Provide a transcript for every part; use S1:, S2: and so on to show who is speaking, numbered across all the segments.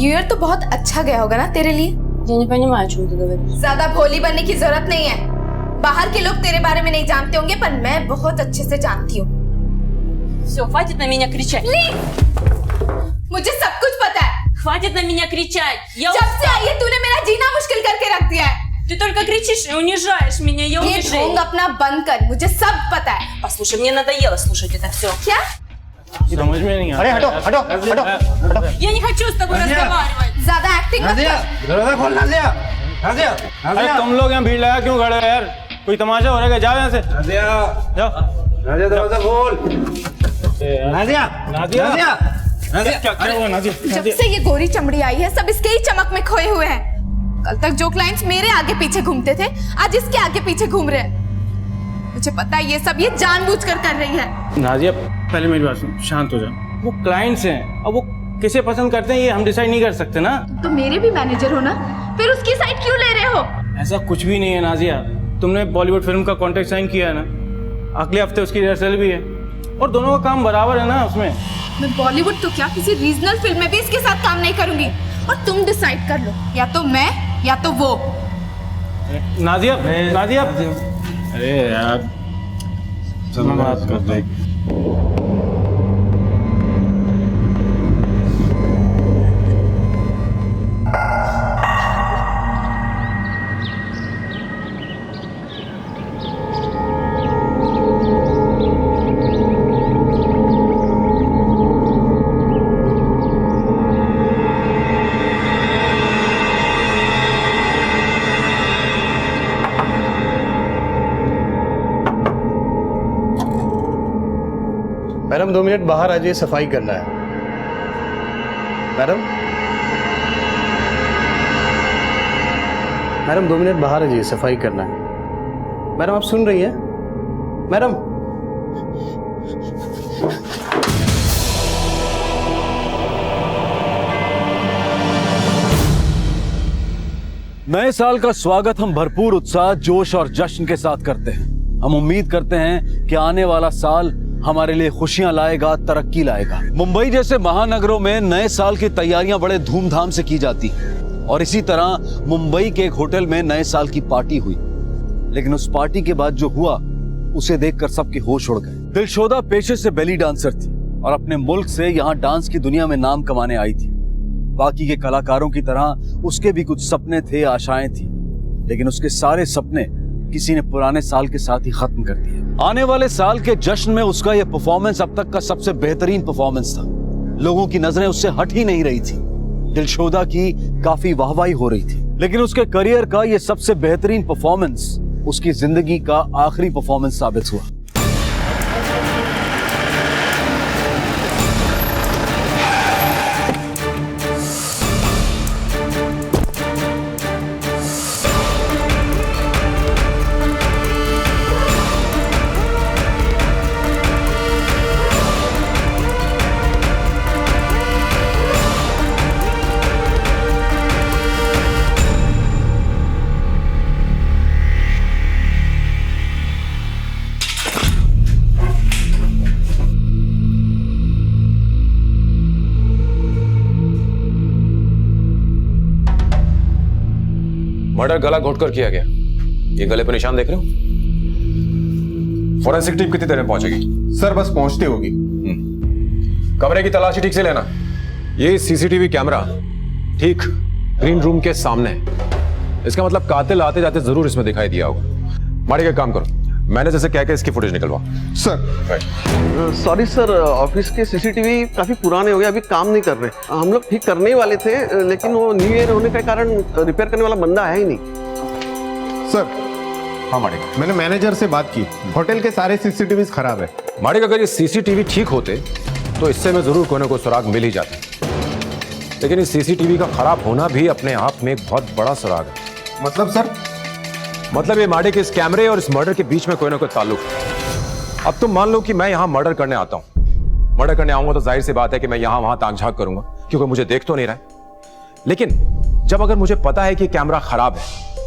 S1: New year तो बहुत अच्छा गया होगा ना तेरे लिए?
S2: Я не понимаю, о чем ты говоришь.
S1: ज्यादा भोली बनने की जरूरत नहीं है। बाहर के लोग तेरे बारे में नहीं जानते होंगे, पर मैं बहुत अच्छे से जानती हूँ।
S2: Все, хватит на меня кричать.
S1: मुझे सब कुछ पता है।
S2: Хватит на меня кричать. Я
S1: जब से आई है तूने मेरा जीना मुश्किल करके रख दिया है।
S2: Ты только кричишь и унижаешь меня. Я
S1: ये ढोंग अपना बंद कर, मुझे सब पता है।
S2: Послушай, мне надоело слушать это все.
S1: क्या?
S3: समझ में नहीं आ
S4: अरे हटो हटो हटो।
S2: Я не хочу с тобой разговаривать.
S1: ज्यादा एक्टिंग मत
S4: नाज़िया,
S1: कर।
S4: दरवाजा खोल नाज़िया। नाज़िया,
S3: अरे
S4: नाज़िया।
S3: तुम लोग यहाँ भीड़ लगा क्यों खड़े हो यार? कोई तमाशा हो रहा है? जाओ यहाँ से,
S4: नाज़िया,
S3: जाओ।
S4: नाज़िया दरवाजा खोल। नाज़िया,
S3: नाज़िया,
S4: नाज़िया, नाज़िया।
S3: क्या हुआ नाज़िया?
S1: जब से ये गोरी चमड़ी आई है, सब इसके ही चमक में खोए हुए हैं। कल तक जो क्लाइंट्स मेरे आगे पीछे घूमते थे, आज इसके आगे पीछे घूम रहे हैं। मुझे पता है ये सब ये जानबूझकर कर रही है।
S3: नाज़िया पहले मेरी बात सुन, शांत हो जाओ। वो क्लाइंट्स हैं, अब वो किसे पसंद करते हैं ये हम डिसाइड नहीं कर सकते ना।
S1: तो मेरे भी मैनेजर हो ना, फिर उसकी साइड क्यों ले रहे हो?
S3: ऐसा कुछ भी नहीं है नाज़िया। तुमने बॉलीवुड फिल्म का कॉन्ट्रैक्ट साइन किया है ना, अगले हफ्ते उसकी रिहर्सल भी है और दोनों का काम बराबर है ना उसमें।
S1: मैं बॉलीवुड तो क्या किसी रीजनल फिल्म में भी इसके साथ काम नहीं करूंगी। और तुम डिसाइड कर लो, या तो मैं या तो वो।
S3: नाज़िया, नाज़िया, अरे यार चलो बात करते हैं।
S5: मैडम 2 मिनट बाहर आ जाइए, सफाई करना है। मैडम 2 मिनट बाहर आ जाइए, सफाई करना है। मैडम आप सुन रही हैं? मैडम
S6: नए साल का स्वागत हम भरपूर उत्साह, जोश और जश्न के साथ करते हैं। हम उम्मीद करते हैं कि आने वाला साल हमारे लिए खुशियां लाएगा, तरक्की लाएगा। मुंबई जैसे महानगरों में नए साल की तैयारियां बड़े धूमधाम से की जाती हैं और इसी तरह मुंबई के एक होटल में नए साल की पार्टी हुई। लेकिन उस पार्टी के बाद जो हुआ उसे देखकर सबके होश उड़ गए। दिलशोदा पेशे से बेली डांसर थी और अपने मुल्क से यहाँ डांस की दुनिया में नाम कमाने आई थी। बाकी के कलाकारों की तरह उसके भी कुछ सपने थे, आशाएं थी, लेकिन उसके सारे सपने किसी ने पुराने साल के साथ ही खत्म कर दिए। आने वाले साल के जश्न में उसका यह परफॉर्मेंस अब तक का सबसे बेहतरीन परफॉर्मेंस था। लोगों की नजरें उससे हट ही नहीं रही थी। दिलशोदा की काफी वाहवाही हो रही थी, लेकिन उसके करियर का यह सबसे बेहतरीन परफॉर्मेंस उसकी जिंदगी का आखिरी परफॉर्मेंस साबित हुआ।
S7: मर्डर गला घोटकर किया गया। ये गले पर निशान देख रहे हो? फॉरेंसिक टीम कितनी देर में पहुंचेगी?
S8: सर बस पहुंचते होगी।
S7: कमरे की तलाशी ठीक से लेना। ये सीसीटीवी कैमरा ठीक ग्रीन रूम के सामने है। इसका मतलब कातिल आते जाते जरूर इसमें दिखाई दिया होगा। माड़ी का काम करो, मैनेजर से कह के इसकी फुटेज निकलवा।
S8: सर
S9: सॉरी सर, ऑफिस के सीसीटीवी काफी पुराने हो गए, अभी काम नहीं कर रहे। हम लोग ठीक करने ही वाले थे, लेकिन वो न्यू ईयर होने के कारण रिपेयर करने वाला बंदा है ही नहीं।
S8: सर
S7: हाँ माड़ी,
S8: मैंने मैनेजर से बात की, होटल के सारे सीसीटीवी खराब है।
S7: माड़ी अगर ये सीसीटीवी ठीक होते तो इससे में जरूर कोई ना कोई सुराग मिल ही जाते, लेकिन इस सीसीटीवी का खराब होना भी अपने आप में एक बहुत बड़ा सुराग है।
S8: मतलब सर?
S7: मतलब ये माड़े के इस कैमरे और इस मर्डर के बीच में कोई ना कोई ताल्लुक है। अब तुम मान लो कि मैं यहाँ मर्डर करने आता हूँ। मर्डर करने आऊंगा तो जाहिर सी बात है कि मैं यहाँ वहां ताक झांक करूंगा, क्योंकि मुझे देख तो नहीं रहा है। लेकिन जब अगर मुझे पता है कि कैमरा खराब है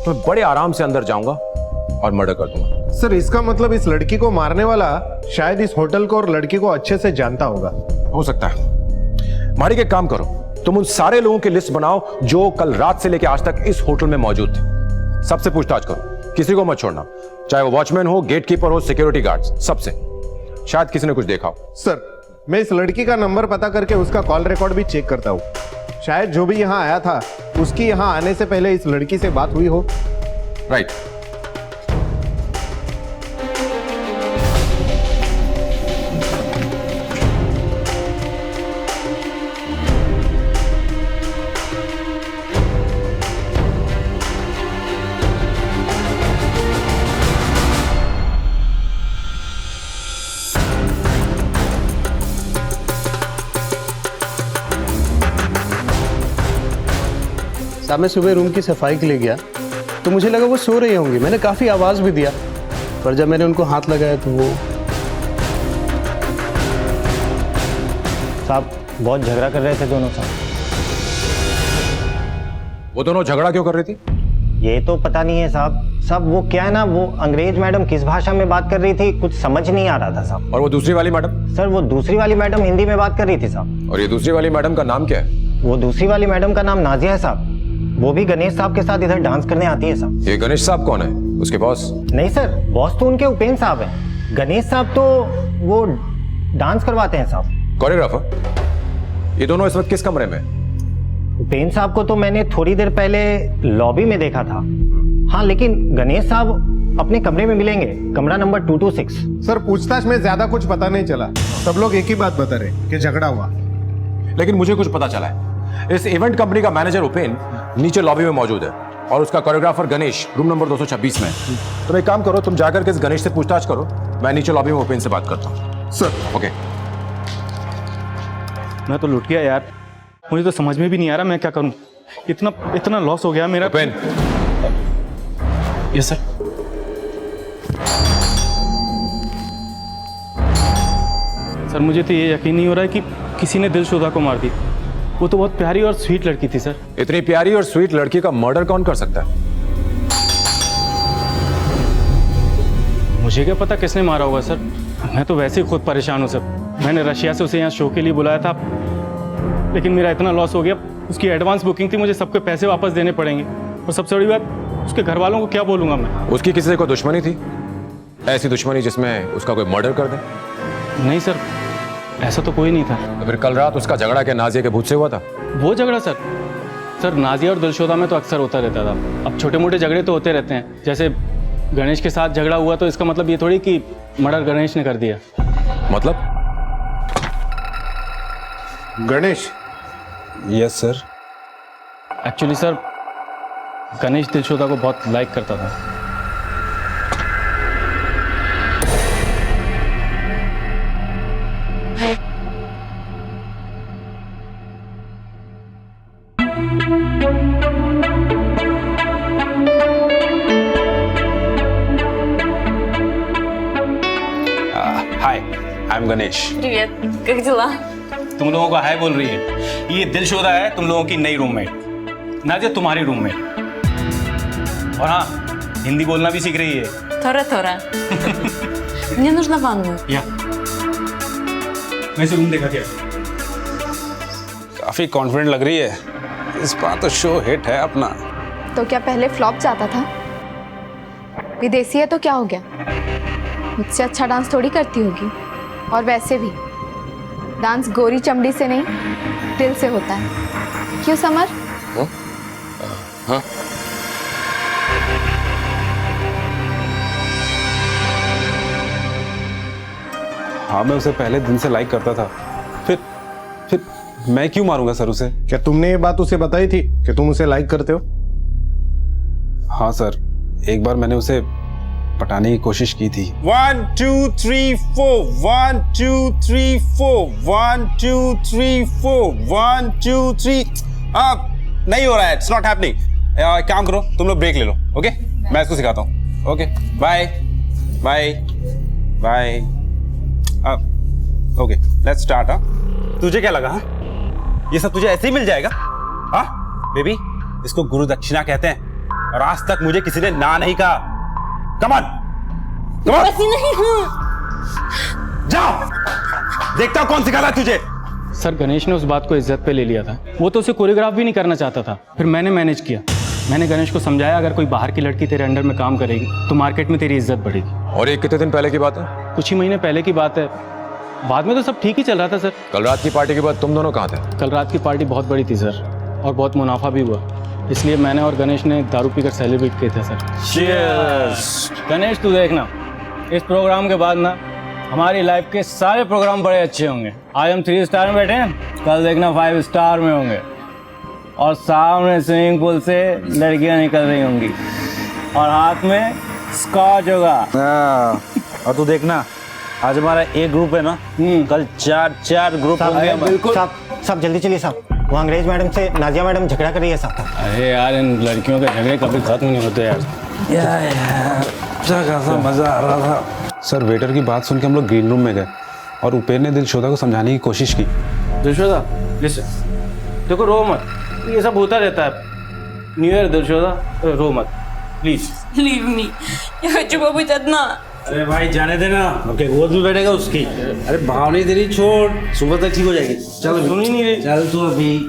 S7: तो मैं बड़े आराम से अंदर जाऊंगा और मर्डर कर दूंगा।
S8: सर इसका मतलब इस लड़की को मारने वाला शायद इस होटल को और लड़की को अच्छे से जानता होगा।
S7: हो सकता है। माड़ी के काम करो, तुम उन सारे लोगों की लिस्ट बनाओ जो कल रात से लेकर आज तक इस होटल में मौजूद थे। सबसे पूछताछ करो, किसी को मत छोड़ना, चाहे वो वॉचमैन हो, गेटकीपर हो, सिक्योरिटी गार्ड्स, सबसे। शायद किसी ने कुछ देखा हो।
S8: सर, मैं इस लड़की का नंबर पता करके उसका कॉल रिकॉर्ड भी चेक करता हूँ। शायद जो भी यहाँ आया था उसकी यहाँ आने से पहले इस लड़की से बात हुई हो।
S7: राइट।
S5: साहब मैं सुबह रूम की सफाई के लिए गया तो मुझे लगा वो सो रही होंगी। मैंने काफ़ी आवाज़ भी दिया, पर जब मैंने उनको हाथ लगाया तो वो
S10: साहब बहुत झगड़ा कर रहे थे दोनों साहब।
S7: वो दोनों झगड़ा क्यों कर रही थी?
S10: ये तो पता नहीं है साहब। साहब वो क्या है ना, वो अंग्रेज मैडम किस भाषा में बात कर रही थी कुछ समझ नहीं आ रहा था साहब।
S7: और वो दूसरी वाली मैडम?
S10: सर वो दूसरी वाली मैडम हिंदी में बात कर रही थी साहब।
S7: और ये दूसरी वाली मैडम का नाम क्या है?
S10: वो दूसरी वाली मैडम का नाम नाजिया है साहब। वो भी गणेश साहब के साथ इधर डांस करने आती है साहब।
S7: ये गणेश साहब कौन है? उसके बॉस?
S10: नहीं सर, बॉस तो उनके उपेंद्र साहब हैं। गणेश साहब तो वो डांस करवाते हैं साहब।
S7: कोरियोग्राफर? ये दोनों इस वक्त किस कमरे में?
S10: उपेंद्र साहब को तो मैंने थोड़ी देर पहले लॉबी में देखा था। हाँ, लेकिन गणेश साहब अपने कमरे में मिलेंगे, कमरा नंबर 226।
S8: सर पूछताछ में ज्यादा कुछ पता नहीं चला, सब लोग एक ही बात बता रहे कि झगड़ा हुआ।
S7: लेकिन मुझे कुछ पता चला है। इस इवेंट कंपनी का मैनेजर उपेंद्र नीचे लॉबी में मौजूद है और उसका कोरियोग्राफर गणेश रूम नंबर 226 में है। तुम एक काम करो, तुम जाकर के इस गणेश से पूछताछ करो, मैं नीचे लॉबी में उपेंद्र से बात करता हूँ।
S8: Sir
S7: okay.
S3: मैं तो लुट गया यार, मुझे तो समझ में भी नहीं आ रहा मैं क्या करूं। इतना लॉस हो गया मेरा।
S7: उपेंद्र।
S3: Yes sir. सर मुझे तो ये यकीन नहीं हो रहा है कि किसी ने दिलशोदा को मार दी। वो तो बहुत प्यारी और स्वीट लड़की थी सर।
S7: इतनी प्यारी और स्वीट लड़की का मर्डर कौन कर सकता है?
S3: मुझे क्या पता किसने मारा होगा सर। मैं तो वैसे ही खुद परेशान हूँ सर। मैंने रशिया से उसे यहाँ शो के लिए बुलाया था, लेकिन मेरा इतना लॉस हो गया। उसकी एडवांस बुकिंग थी, मुझे सबके पैसे वापस देने पड़ेंगे। और सबसे बड़ी बात, उसके घर वालों को क्या बोलूँगा मैं।
S7: उसकी किसी से कोई दुश्मनी थी? ऐसी दुश्मनी जिसमें उसका कोई मर्डर कर दे?
S3: नहीं सर, ऐसा तो कोई नहीं था।
S7: तो फिर कल रात उसका झगड़ा क्या नाजिया के भूत से हुआ था?
S3: वो झगड़ा सर नाजिया और दिलशोदा में तो अक्सर होता रहता था। अब छोटे मोटे झगड़े तो होते रहते हैं। जैसे गणेश के साथ झगड़ा हुआ तो इसका मतलब ये थोड़ी कि मर्डर गणेश ने कर दिया।
S7: मतलब?
S8: Ganesh?
S7: Yes sir.
S3: Actually sir, Ganesh Dilshoda को बहुत लाइक करता था।
S6: Hi, I am Ganesh.
S2: Привет, как дела?
S3: तुम लोगों को हाय बोल रही है। ये दिलशोदा है तुम लोगों की नई रूममेट। नाजिया तुम्हारी रूममेट। और हाँ, हिंदी बोलना भी सीख रही है।
S2: थोड़ा Мне нужна ванную.
S3: या मैं इसे रूम देखा क्या?
S6: काफी कॉन्फिडेंट लग रही है। इस बार तो शो हिट है अपना।
S1: तो क्या पहले फ्लॉप जाता था? विदेशी है तो क्या हो गया? मुझसे अच्छा डांस थोड़ी करती होगी। और वैसे भी डांस गोरी चमड़ी से नहीं, दिल से होता है। क्यों समर?
S6: हाँ। हाँ, मैं उसे पहले दिन से लाइक करता था। फिर मैं क्यों मारूंगा सर उसे?
S8: क्या तुमने ये बात उसे बताई थी कि तुम उसे लाइक करते हो?
S6: हाँ सर, एक बार मैंने उसे पटाने की कोशिश की थी।
S11: 1 2 3 4 1 2 3 4 1 2 3 4 1 2 3। नहीं हो रहा है, इट्स नॉट हैपनिंग। काम करो, तुम लोग ब्रेक ले लो। ओके, मैं इसको सिखाता हूँ। Okay, bye bye bye. Okay, let's start. तुझे क्या लगा? ये सब तुझे ऐसे ही मिल जाएगा? हाँ बेबी, इसको गुरु दक्षिणा कहते हैं और आज तक मुझे किसी ने ना नहीं कहा। Come on, come on.
S2: वैसी नहीं हूँ।
S11: जाओ, देखता हूं कौन सिखाता है तुझे।
S3: सर गणेश ने उस बात को इज्जत पे ले लिया था। वो तो उसे कोरियोग्राफ भी नहीं करना चाहता था। फिर मैंने मैनेज किया। मैंने गणेश को समझाया अगर कोई बाहर की लड़की तेरे अंडर में काम करेगी तो मार्केट में तेरी इज्जत बढ़ेगी।
S7: और ये कितने दिन पहले की बात है?
S3: कुछ ही महीने पहले की बात है। बाद में तो सब ठीक ही चल रहा था सर।
S7: कल रात की पार्टी के बाद तुम दोनों कहाँ थे?
S3: कल रात की पार्टी बहुत बड़ी थी सर, और बहुत मुनाफा भी हुआ, इसलिए मैंने और गणेश ने दारू पीकर सेलिब्रेट किए थे सर। गणेश तू देखना, इस प्रोग्राम के बाद ना हमारी लाइफ के सारे प्रोग्राम बड़े अच्छे होंगे। आज हम 3 स्टार में बैठे हैं, कल देखना 5 स्टार में होंगे, और सामने स्विमिंग पूल से लड़कियां निकल रही होंगी और हाथ में स्कॉच होगा।
S11: और तू देखना, आज हमारा एक ग्रुप है ना, कल 4 ग्रुप होंगे।
S10: बिल्कुल सब जल्दी चलिए साहब, वो अंग्रेज मैडम से नाजिया मैडम झगड़ा कर रही है साहब।
S3: अरे यार इन लड़कियों के झगड़े कभी खत्म नहीं होते यार।
S11: अच्छा मजा आ रहा था।
S6: सर वेटर की बात सुन के हम लोग ग्रीन रूम में गए और उपेर ने दिलशोदा को समझाने की कोशिश की।
S3: दिलशोदा देखो, रो मत, ये सब होता रहता है। न्यू ईयर दिलशोदा, रो मत प्लीज।
S2: Leave me. Я хочу побыть одна.
S11: अरे भाई जाने देना, ओके गोद में बैठेगा उसकी। अरे भाव नहीं तेरी, छोड़, सुबह तक ठीक हो जाएगी। चल
S3: सुन ही नहीं रही।
S11: चल तू अभी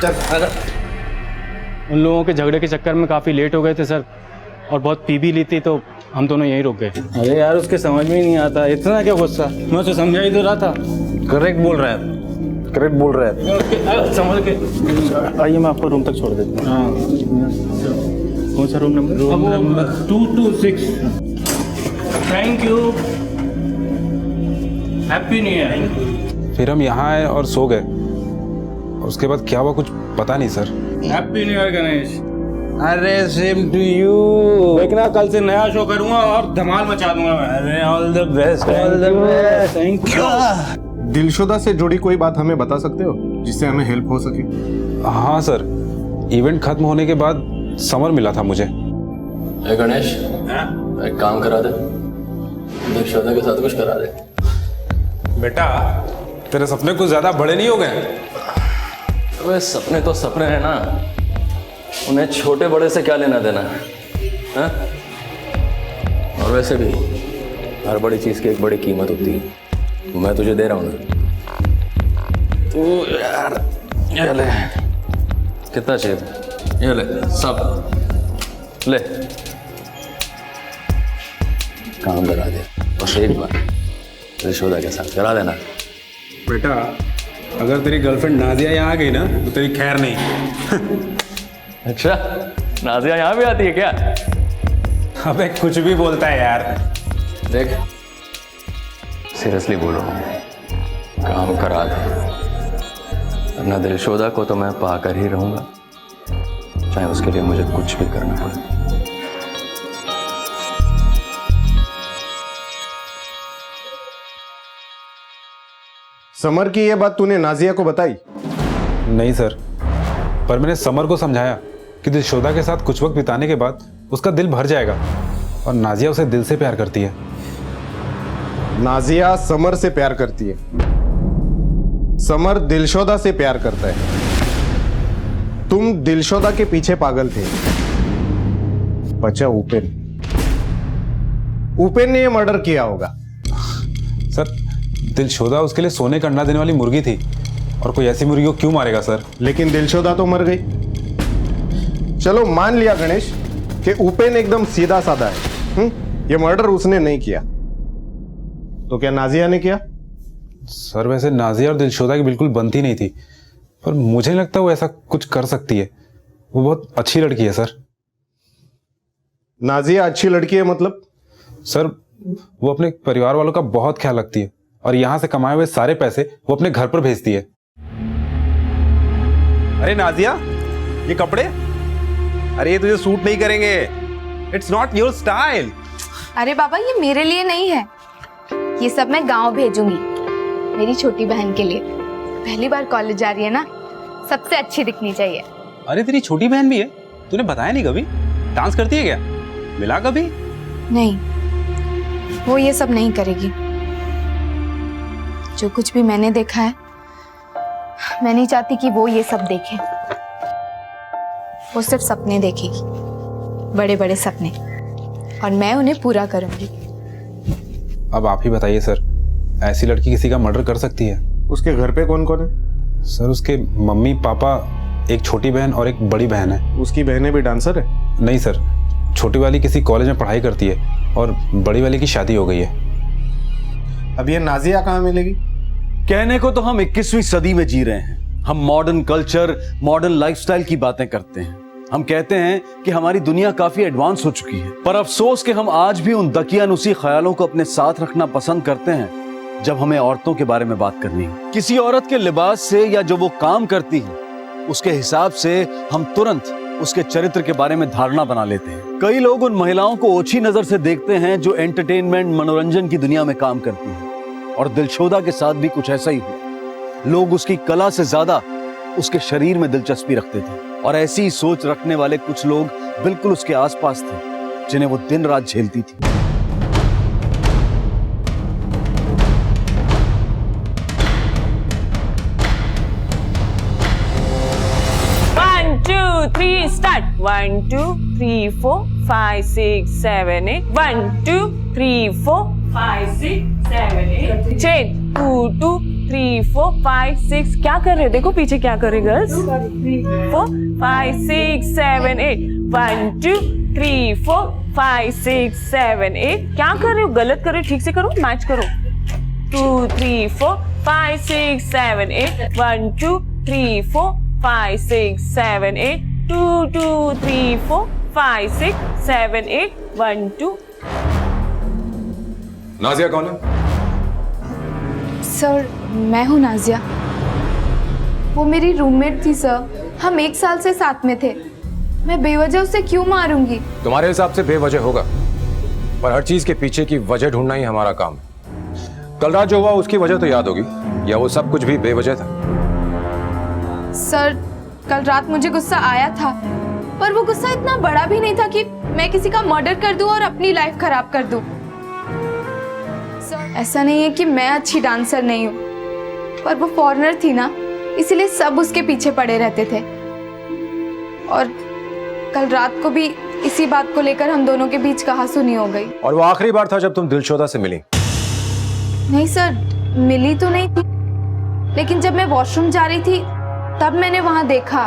S11: चल।
S3: उन लोगों के झगड़े के चक्कर में काफ़ी लेट हो गए थे सर, और बहुत पी भी ली थी, तो हम दोनों यहीं रुक गए। अरे यार उसके समझ में ही नहीं आता, इतना क्या गुस्सा, मैं उसे समझा ही तो रहा था।
S11: करेक्ट बोल रहा है, करेक्ट बोल रहा है।
S3: समझ के आइए, मैं आपको रूम तक छोड़ देता हूँ। कौन सा room number? Room number 226। Thank you, happy new year.
S6: फिर हम यहाँ आए और सो गए, और उसके बाद क्या हुआ कुछ पता नहीं sir.
S3: Happy new year Ganesh.
S11: अरे सेम टू यू।
S3: देखना कल से नया शो करूंगा और धमाल मचा दूंगा मैं।
S11: अरे all the best, all the best.
S3: Thank you.
S8: Dilshoda से जुड़ी कोई बात हमें बता सकते हो जिससे हमें हेल्प हो सके?
S6: हाँ सर, इवेंट खत्म होने के बाद समर मिला था मुझे।
S12: गणेश एक काम करा दे, दिलशोदा के साथ कुछ करा दे।
S7: बेटा तेरे सपने कुछ ज्यादा बड़े नहीं हो गए?
S12: अबे सपने तो सपने हैं ना, उन्हें छोटे बड़े से क्या लेना देना है? और वैसे भी हर बड़ी चीज की एक बड़ी कीमत होती है। मैं तुझे दे रहा हूँ ना, तू यार ये ले। कितना चाहिए? ये ले, सब ले। काम करा दे बस एक बार, दिलशोदा के साथ करा देना।
S7: बेटा अगर तेरी गर्लफ्रेंड नाजिया यहाँ आ गई ना तो तेरी खैर नहीं।
S12: अच्छा, नाजिया यहाँ भी आती है क्या?
S7: अबे कुछ भी बोलता है यार।
S12: देख सीरियसली बोल रहा हूँ, काम करा दे, वरना दिलशोदा को तो मैं पाकर ही रहूंगा, चाहे उसके लिए मुझे कुछ भी करना पड़े।
S8: समर की ये बात तूने नाजिया को बताई?
S6: नहीं सर, पर मैंने समर को समझाया कि दिलशोदा के साथ कुछ वक्त बिताने के बाद उसका दिल भर जाएगा, और नाजिया उसे दिल से प्यार करती है।
S8: नाजिया समर से प्यार करती है, समर दिलशोदा से प्यार करता है। तुम दिलशोदा के पीछे पागल थे। बचा उपेन, उपेन ने ये मर्डर किया होगा।
S6: सर दिलशोदा उसके लिए सोने का अंडा देने वाली मुर्गी थी, और कोई ऐसी मुर्गी को क्यों मारेगा सर?
S8: लेकिन दिलशोदा तो मर गई। चलो मान लिया गणेश कि उपेन एकदम सीधा साधा है, ये मर्डर उसने नहीं किया, तो क्या नाजिया ने किया?
S6: सर वैसे नाजिया और दिलशोदा की बिल्कुल बनती नहीं थी, पर मुझे नहीं लगता वो ऐसा कुछ कर सकती है। वो बहुत अच्छी लड़की है सर।
S8: नाजिया अच्छी लड़की है मतलब?
S6: सर वो अपने परिवार वालों का बहुत ख्याल रखती है, और यहाँ से कमाए हुए सारे पैसे वो अपने घर पर भेजती है।
S7: अरे नाजिया ये कपड़े, अरे ये तुझे सूट नहीं करेंगे, इट्स नॉट योर स्टाइल।
S1: अरे बाबा ये मेरे लिए नहीं है, ये सब मैं गांव भेजूंगी मेरी छोटी बहन के लिए। पहली बार कॉलेज जा रही है ना, सबसे अच्छी दिखनी चाहिए।
S11: अरे तेरी छोटी बहन भी है, तूने बताया नहीं कभी? डांस करती है क्या? मिला कभी?
S1: नहीं, वो ये सब नहीं करेगी। जो कुछ भी मैंने देखा है, मैं नहीं चाहती कि वो ये सब देखे। वो सिर्फ सपने देखेगी, बड़े बड़े सपने, और मैं उन्हें पूरा करूंगी।
S6: अब आप ही बताइए सर,
S11: ऐसी लड़की किसी का मर्डर कर सकती है?
S8: उसके घर पे कौन कौन है?
S11: सर उसके मम्मी पापा, एक छोटी बहन और एक बड़ी बहन है।
S8: उसकी बहनें भी डांसर है?
S11: नहीं सर, छोटी वाली किसी कॉलेज में पढ़ाई करती है और बड़ी वाली की शादी हो गई है।
S8: अब ये नाजिया कहाँ मिलेगी?
S6: कहने को तो हम 21वीं सदी में जी रहे हैं। हम मॉडर्न कल्चर, मॉडर्न लाइफस्टाइल की बातें करते हैं। हम कहते हैं कि हमारी दुनिया काफी एडवांस हो चुकी है, पर अफसोस कि हम आज भी उन दकियानुसी ख्यालों को अपने साथ रखना पसंद करते हैं जब हमें औरतों के बारे में बात करनी है। किसी औरत के लिबास से या जो वो काम करती है उसके हिसाब से हम तुरंत उसके चरित्र के बारे में धारणा बना लेते हैं। कई लोग उन महिलाओं को ओछी नजर से देखते हैं जो एंटरटेनमेंट, मनोरंजन की दुनिया में काम करती हैं। और दिलशोदा के साथ भी कुछ ऐसा ही हुआ। लोग उसकी कला से ज्यादा उसके शरीर में दिलचस्पी रखते थे और ऐसी ही सोच रखने वाले कुछ लोग बिल्कुल उसके आसपास थे जिन्हें वो दिन रात झेलती थी।
S2: One, two, three, start. 1, 2, 3, 4, 5, 6, 7, 8. 1, 2, 3, 4, 5, 6, 7, 8. Change. 2, 2, 3, 4, 5, 6. क्या कर रहे हो? देखो पीछे क्या कर रहे गर्ल्स? 4, 5, 6, 7, 8. 1, 2, 3, 4, 5, 6, 7, 8. क्या कर रहे हो? गलत कर रहे हो, ठीक से करो, मैच करो. 2, 3, 4, 5, 6, 7, 8. 1, 2, 3, 4, 5, 6, 7, 8. 2, 2, 3, 4, 5, 6, 7, 8. 1, 2.
S7: नाजिया कौन है?
S1: सर मैं हूँ नाजिया। वो मेरी रूममेट थी सर, हम 1 साल से साथ में थे। मैं बेवजह उसे क्यों मारूंगी?
S7: तुम्हारे हिसाब से बेवजह होगा, पर हर चीज के पीछे की वजह ढूंढना ही हमारा काम है। कल रात जो हुआ उसकी वजह तो याद होगी, या वो सब कुछ भी बेवजह था?
S1: सर कल रात मुझे गुस्सा आया था, पर वो गुस्सा इतना बड़ा भी नहीं था कि मैं किसी का मर्डर कर दूं और अपनी लाइफ खराब कर दूं। सर ऐसा नहीं है कि मैं अच्छी डांसर नहीं हूँ, पर वो फॉरेनर थी ना, इसीलिए सब उसके पीछे पड़े रहते थे। और कल रात को भी इसी बात को लेकर हम दोनों के बीच कहासुनी हो गई।
S7: और वो आखिरी बार था जब तुम दिलशोदा से मिली?
S1: नहीं सर, मिली तो नहीं थी, लेकिन जब मैं वॉशरूम जा रही थी तब मैंने वहां देखा।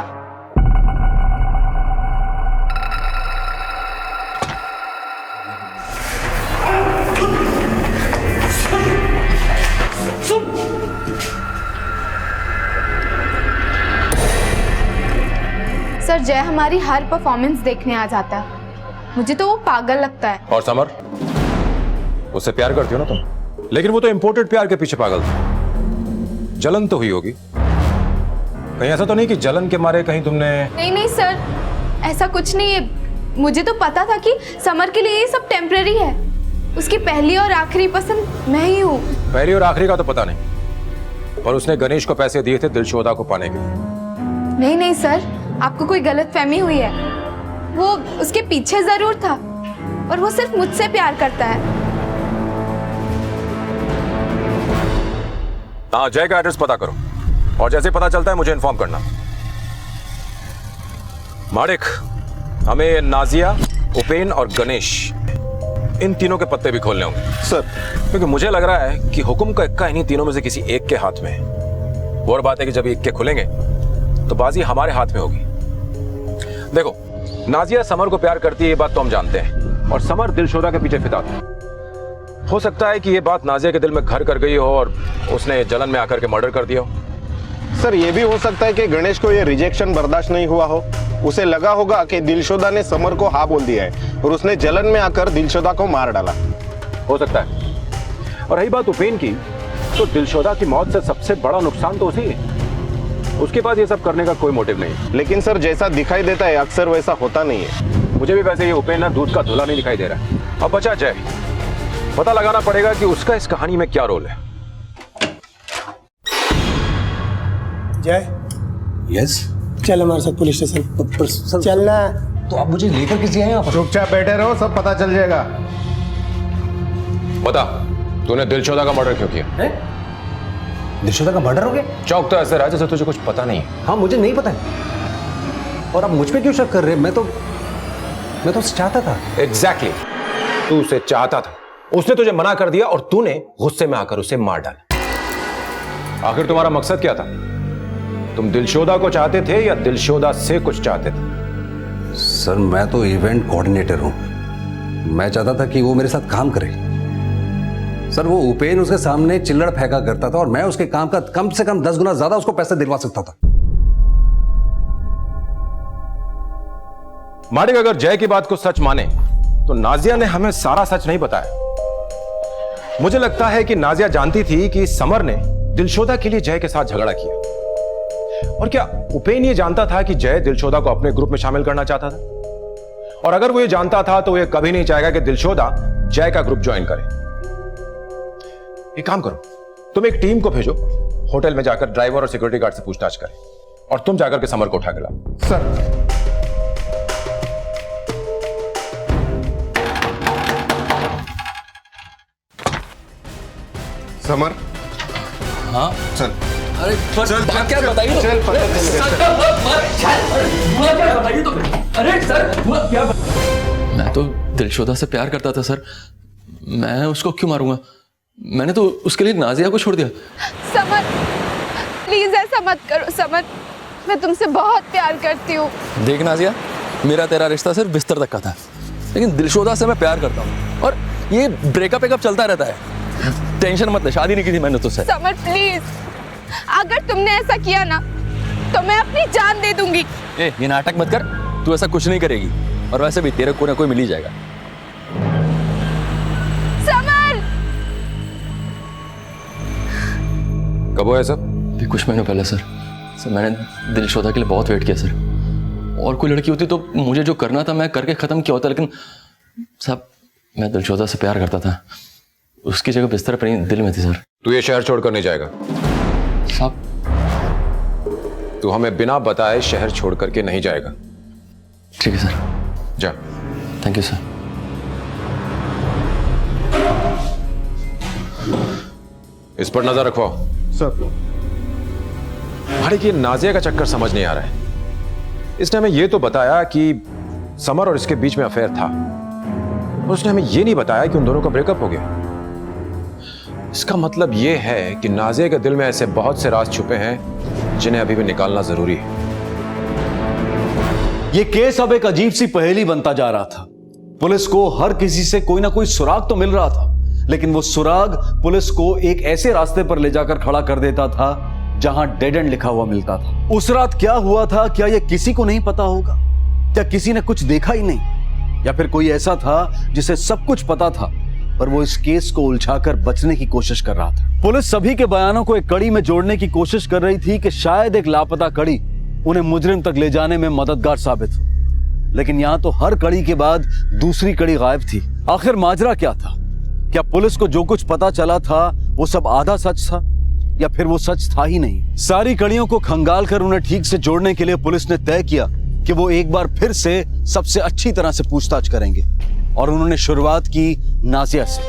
S1: सर जय हमारी हर परफॉर्मेंस देखने आ जाता है, मुझे तो वो पागल लगता है।
S7: और समर, उससे प्यार करती हो ना तुम? लेकिन वो तो इंपोर्टेड प्यार के पीछे पागल था। जलन तो हुई होगी, कहीं ऐसा तो नहीं कि जलन के मारे कहीं तुमने?
S1: नहीं नहीं सर, ऐसा कुछ नहीं है। मुझे तो पता था कि समर के लिए ये सब टेम्पररी है। उसकी पहली और आखिरी पसंद मैं ही हूँ।
S7: पहली और आखिरी का तो पता नहीं, पर उसने गणेश को पैसे दिए थे दिलशोदा को पाने के लिए।
S1: नहीं नहीं सर, आपको कोई गलतफहमी हुई है। वो उसके पीछे जरूर था, और वो सिर्फ मुझसे प्यार करता है।
S7: हाँ, जय का एड्रेस पता करो और जैसे पता चलता है मुझे इन्फॉर्म करना। माड़िक, हमें नाजिया, उपेन और गणेश, इन तीनों के पत्ते भी खोलने होंगे
S8: सर।
S7: क्योंकि मुझे लग रहा है कि हुक्म का इक्का इन्हीं तीनों में से किसी एक के हाथ में है। और बात है कि जब इक्के खुलेंगे तो बाजी हमारे हाथ में होगी। देखो, नाजिया समर को प्यार करती है, ये बात तो हम जानते हैं, और समर दिलशोदा के पीछे फिदा था। हो सकता है कि ये बात नाजिया के दिल में घर कर गई हो और उसने जलन में आकर के मर्डर कर दिया हो।
S8: सर ये भी हो सकता है कि गणेश को ये रिजेक्शन बर्दाश्त नहीं हुआ हो। उसे लगा होगा कि दिलशोदा ने समर को हाँ बोल दिया है और उसने जलन में आकर दिलशोदा को मार डाला।
S7: हो सकता है। और रही बात उपेन की, तो दिलशोदा की मौत से सबसे बड़ा नुकसान तो उसी है। उसके पास ये सब करने का कोई मोटिव नहीं।
S8: लेकिन सर जैसा दिखाई देता है अक्सर वैसा होता नहीं है।
S7: मुझे भी वैसे ये उपेन ना दूध का धुला नहीं दिखाई दे रहा है। अब बचा जय, पता लगाना पड़ेगा कि उसका इस कहानी में क्या रोल है।
S13: जय,
S6: यस,
S13: चल हमारे साथ पुलिस स्टेशन। चलना।
S6: तो आप मुझे लेकर किसी आए यहाँ पर?
S8: चुपचाप बैठे रहो, सब पता चल जाएगा।
S7: बता, तूने दिलशोदा का मर्डर क्यों किया?
S6: दिलशोदा का मर्डर हो गया?
S7: चौक तो ऐसे रहा जैसे तुझे कुछ पता नहीं है।
S6: हाँ, मुझे नहीं पता है। और आप मुझ पे क्यों शक कर रहे हैं? मैं तो उससे चाहता था।
S7: एग्जैक्टली, तू उसे चाहता था, उसने तुझे मना कर दिया और तूने गुस्से में आकर उसे मार डाला। आखिर तुम्हारा मकसद क्या था? तुम दिलशोदा को चाहते थे या दिलशोदा से कुछ चाहते थे?
S14: सर मैं तो इवेंट कोऑर्डिनेटर हूं, मैं चाहता था कि वो मेरे साथ काम करे। सर वो उपेन उसके सामने चिल्लड़ फेंका करता था और मैं उसके काम का कम से कम 10 गुना ज्यादा उसको पैसे दिलवा सकता था।
S7: माडिक अगर जय की बात को सच माने तो नाजिया ने हमें सारा सच नहीं बताया। मुझे लगता है कि नाजिया जानती थी कि समर ने दिलशोदा के लिए जय के साथ झगड़ा किया। और क्या उपेन ये जानता था कि जय दिलशोदा को अपने ग्रुप में शामिल करना चाहता था? और अगर वो ये जानता था तो ये कभी नहीं चाहेगा कि दिलशोदा जय का ग्रुप ज्वाइन करे। एक काम करो, तुम एक टीम को भेजो, होटल में जाकर ड्राइवर और सिक्योरिटी गार्ड से पूछताछ करें और तुम जाकर के समर को उठा के लाओ।
S8: Sir summer.
S12: हाँ
S8: चल
S12: अरे पर
S8: चल,
S12: बात
S8: चल,
S12: क्या
S8: चल,
S12: बताइए तो?
S8: चल, पता चल गया,
S12: सर, हुआ क्या बताइए तो? अरे सर हुआ क्या? मैं तो दिलशोदा से प्यार करता था सर, मैं उसको क्यों मारूंगा? मैंने तो उसके लिए नाजिया को छोड़ दिया।
S1: समर प्लीज ऐसा मत करो समर, मैं तुमसे बहुत प्यार करती हूँ।
S12: देख नाजिया, मेरा तेरा रिश्ता सिर्फ बिस्तर तक का था, लेकिन दिलशोदा से मैं प्यार करता हूँ और ये ब्रेकअप चलता रहता है। टेंशन मत ले, शादी नहीं की थी मैंने तुझसे।
S1: समर प्लीज, अगर तुमने ऐसा किया ना तो मैं अपनी जान दे दूंगी।
S12: ये नाटक मत कर, तू ऐसा कुछ नहीं करेगी और वैसे भी तेरे को ना कोई मिल ही जाएगा।
S1: समर
S7: कब हुआ सब?
S12: भी कुछ महीनों पहले सर मैंने दिलशोदा के लिए बहुत वेट किया सर। और कोई लड़की होती तो मुझे जो करना था मैं करके खत्म किया होता, लेकिन साहब मैं दिलशोदा से प्यार करता था, उसकी जगह बिस्तर पर नहीं दिल में थी सर।
S7: तू ये शहर छोड़कर नहीं जाएगा
S12: साहब।
S7: तू हमें बिना बताए शहर छोड़ करके नहीं जाएगा।
S12: ठीक है सर,
S7: जा।
S12: Thank you sir.
S7: इस पर नजर रखवाओ
S8: सर।
S7: भाई ये नाजिया का चक्कर समझ नहीं आ रहा है। इसने हमें यह तो बताया कि समर और इसके बीच में अफेयर था, और उसने हमें यह नहीं बताया कि उन दोनों का ब्रेकअप हो गया। इसका मतलब यह है कि नाजिया के दिल में ऐसे बहुत से राज छुपे हैं जिन्हें अभी भी निकालना जरूरी है।
S6: ये केस अब एक अजीब सी पहेली बनता जा रहा था। पुलिस को हर किसी से कोई ना कोई सुराग तो मिल रहा था, लेकिन वो सुराग पुलिस को एक ऐसे रास्ते पर ले जाकर खड़ा कर देता था जहां डेड एंड लिखा हुआ मिलता था। उस रात क्या हुआ था, क्या यह किसी को नहीं पता होगा? क्या किसी ने कुछ देखा ही नहीं? या फिर कोई ऐसा था जिसे सब कुछ पता था पर वो इस केस को उलझाकर बचने की कोशिश कर रहा था? पुलिस सभी के बयानों को एक कड़ी में जोड़ने की कोशिश कर रही थी कि शायद एक लापता कड़ी उन्हें मुजरिम तक ले जाने में मददगार साबित हो, लेकिन यहां तो हर कड़ी के बाद दूसरी कड़ी गायब थी। आखिर माजरा क्या था? क्या पुलिस को जो कुछ पता चला था वो सब आधा सच था, या फिर वो सच था ही नहीं? सारी कड़ियों को खंगाल कर उन्हें ठीक से जोड़ने के लिए पुलिस ने तय किया कि वो एक बार फिर से सबसे अच्छी तरह से पूछताछ करेंगे, और उन्होंने शुरुआत की नाजिया से।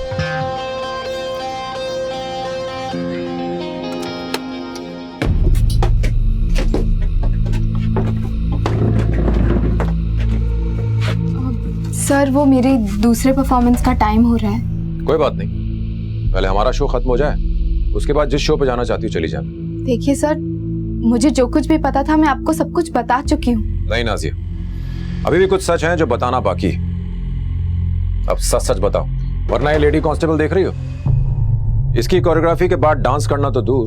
S1: सर वो मेरी दूसरे परफॉर्मेंस का टाइम हो रहा है।
S7: कोई बात नहीं, पहले हमारा शो खत्म हो जाए, उसके बाद जिस शो पे जाना चाहती हो चली जा।
S1: देखिए सर, मुझे जो कुछ भी पता था मैं आपको सब कुछ बता चुकी हूँ।
S7: नहीं नाजिया, अभी भी कुछ सच है जो बताना बाकी। अब सच सच बताओ, वरना ये लेडी कांस्टेबल देख रही हो, इसकी कोरियोग्राफी के बाद डांस करना तो दूर,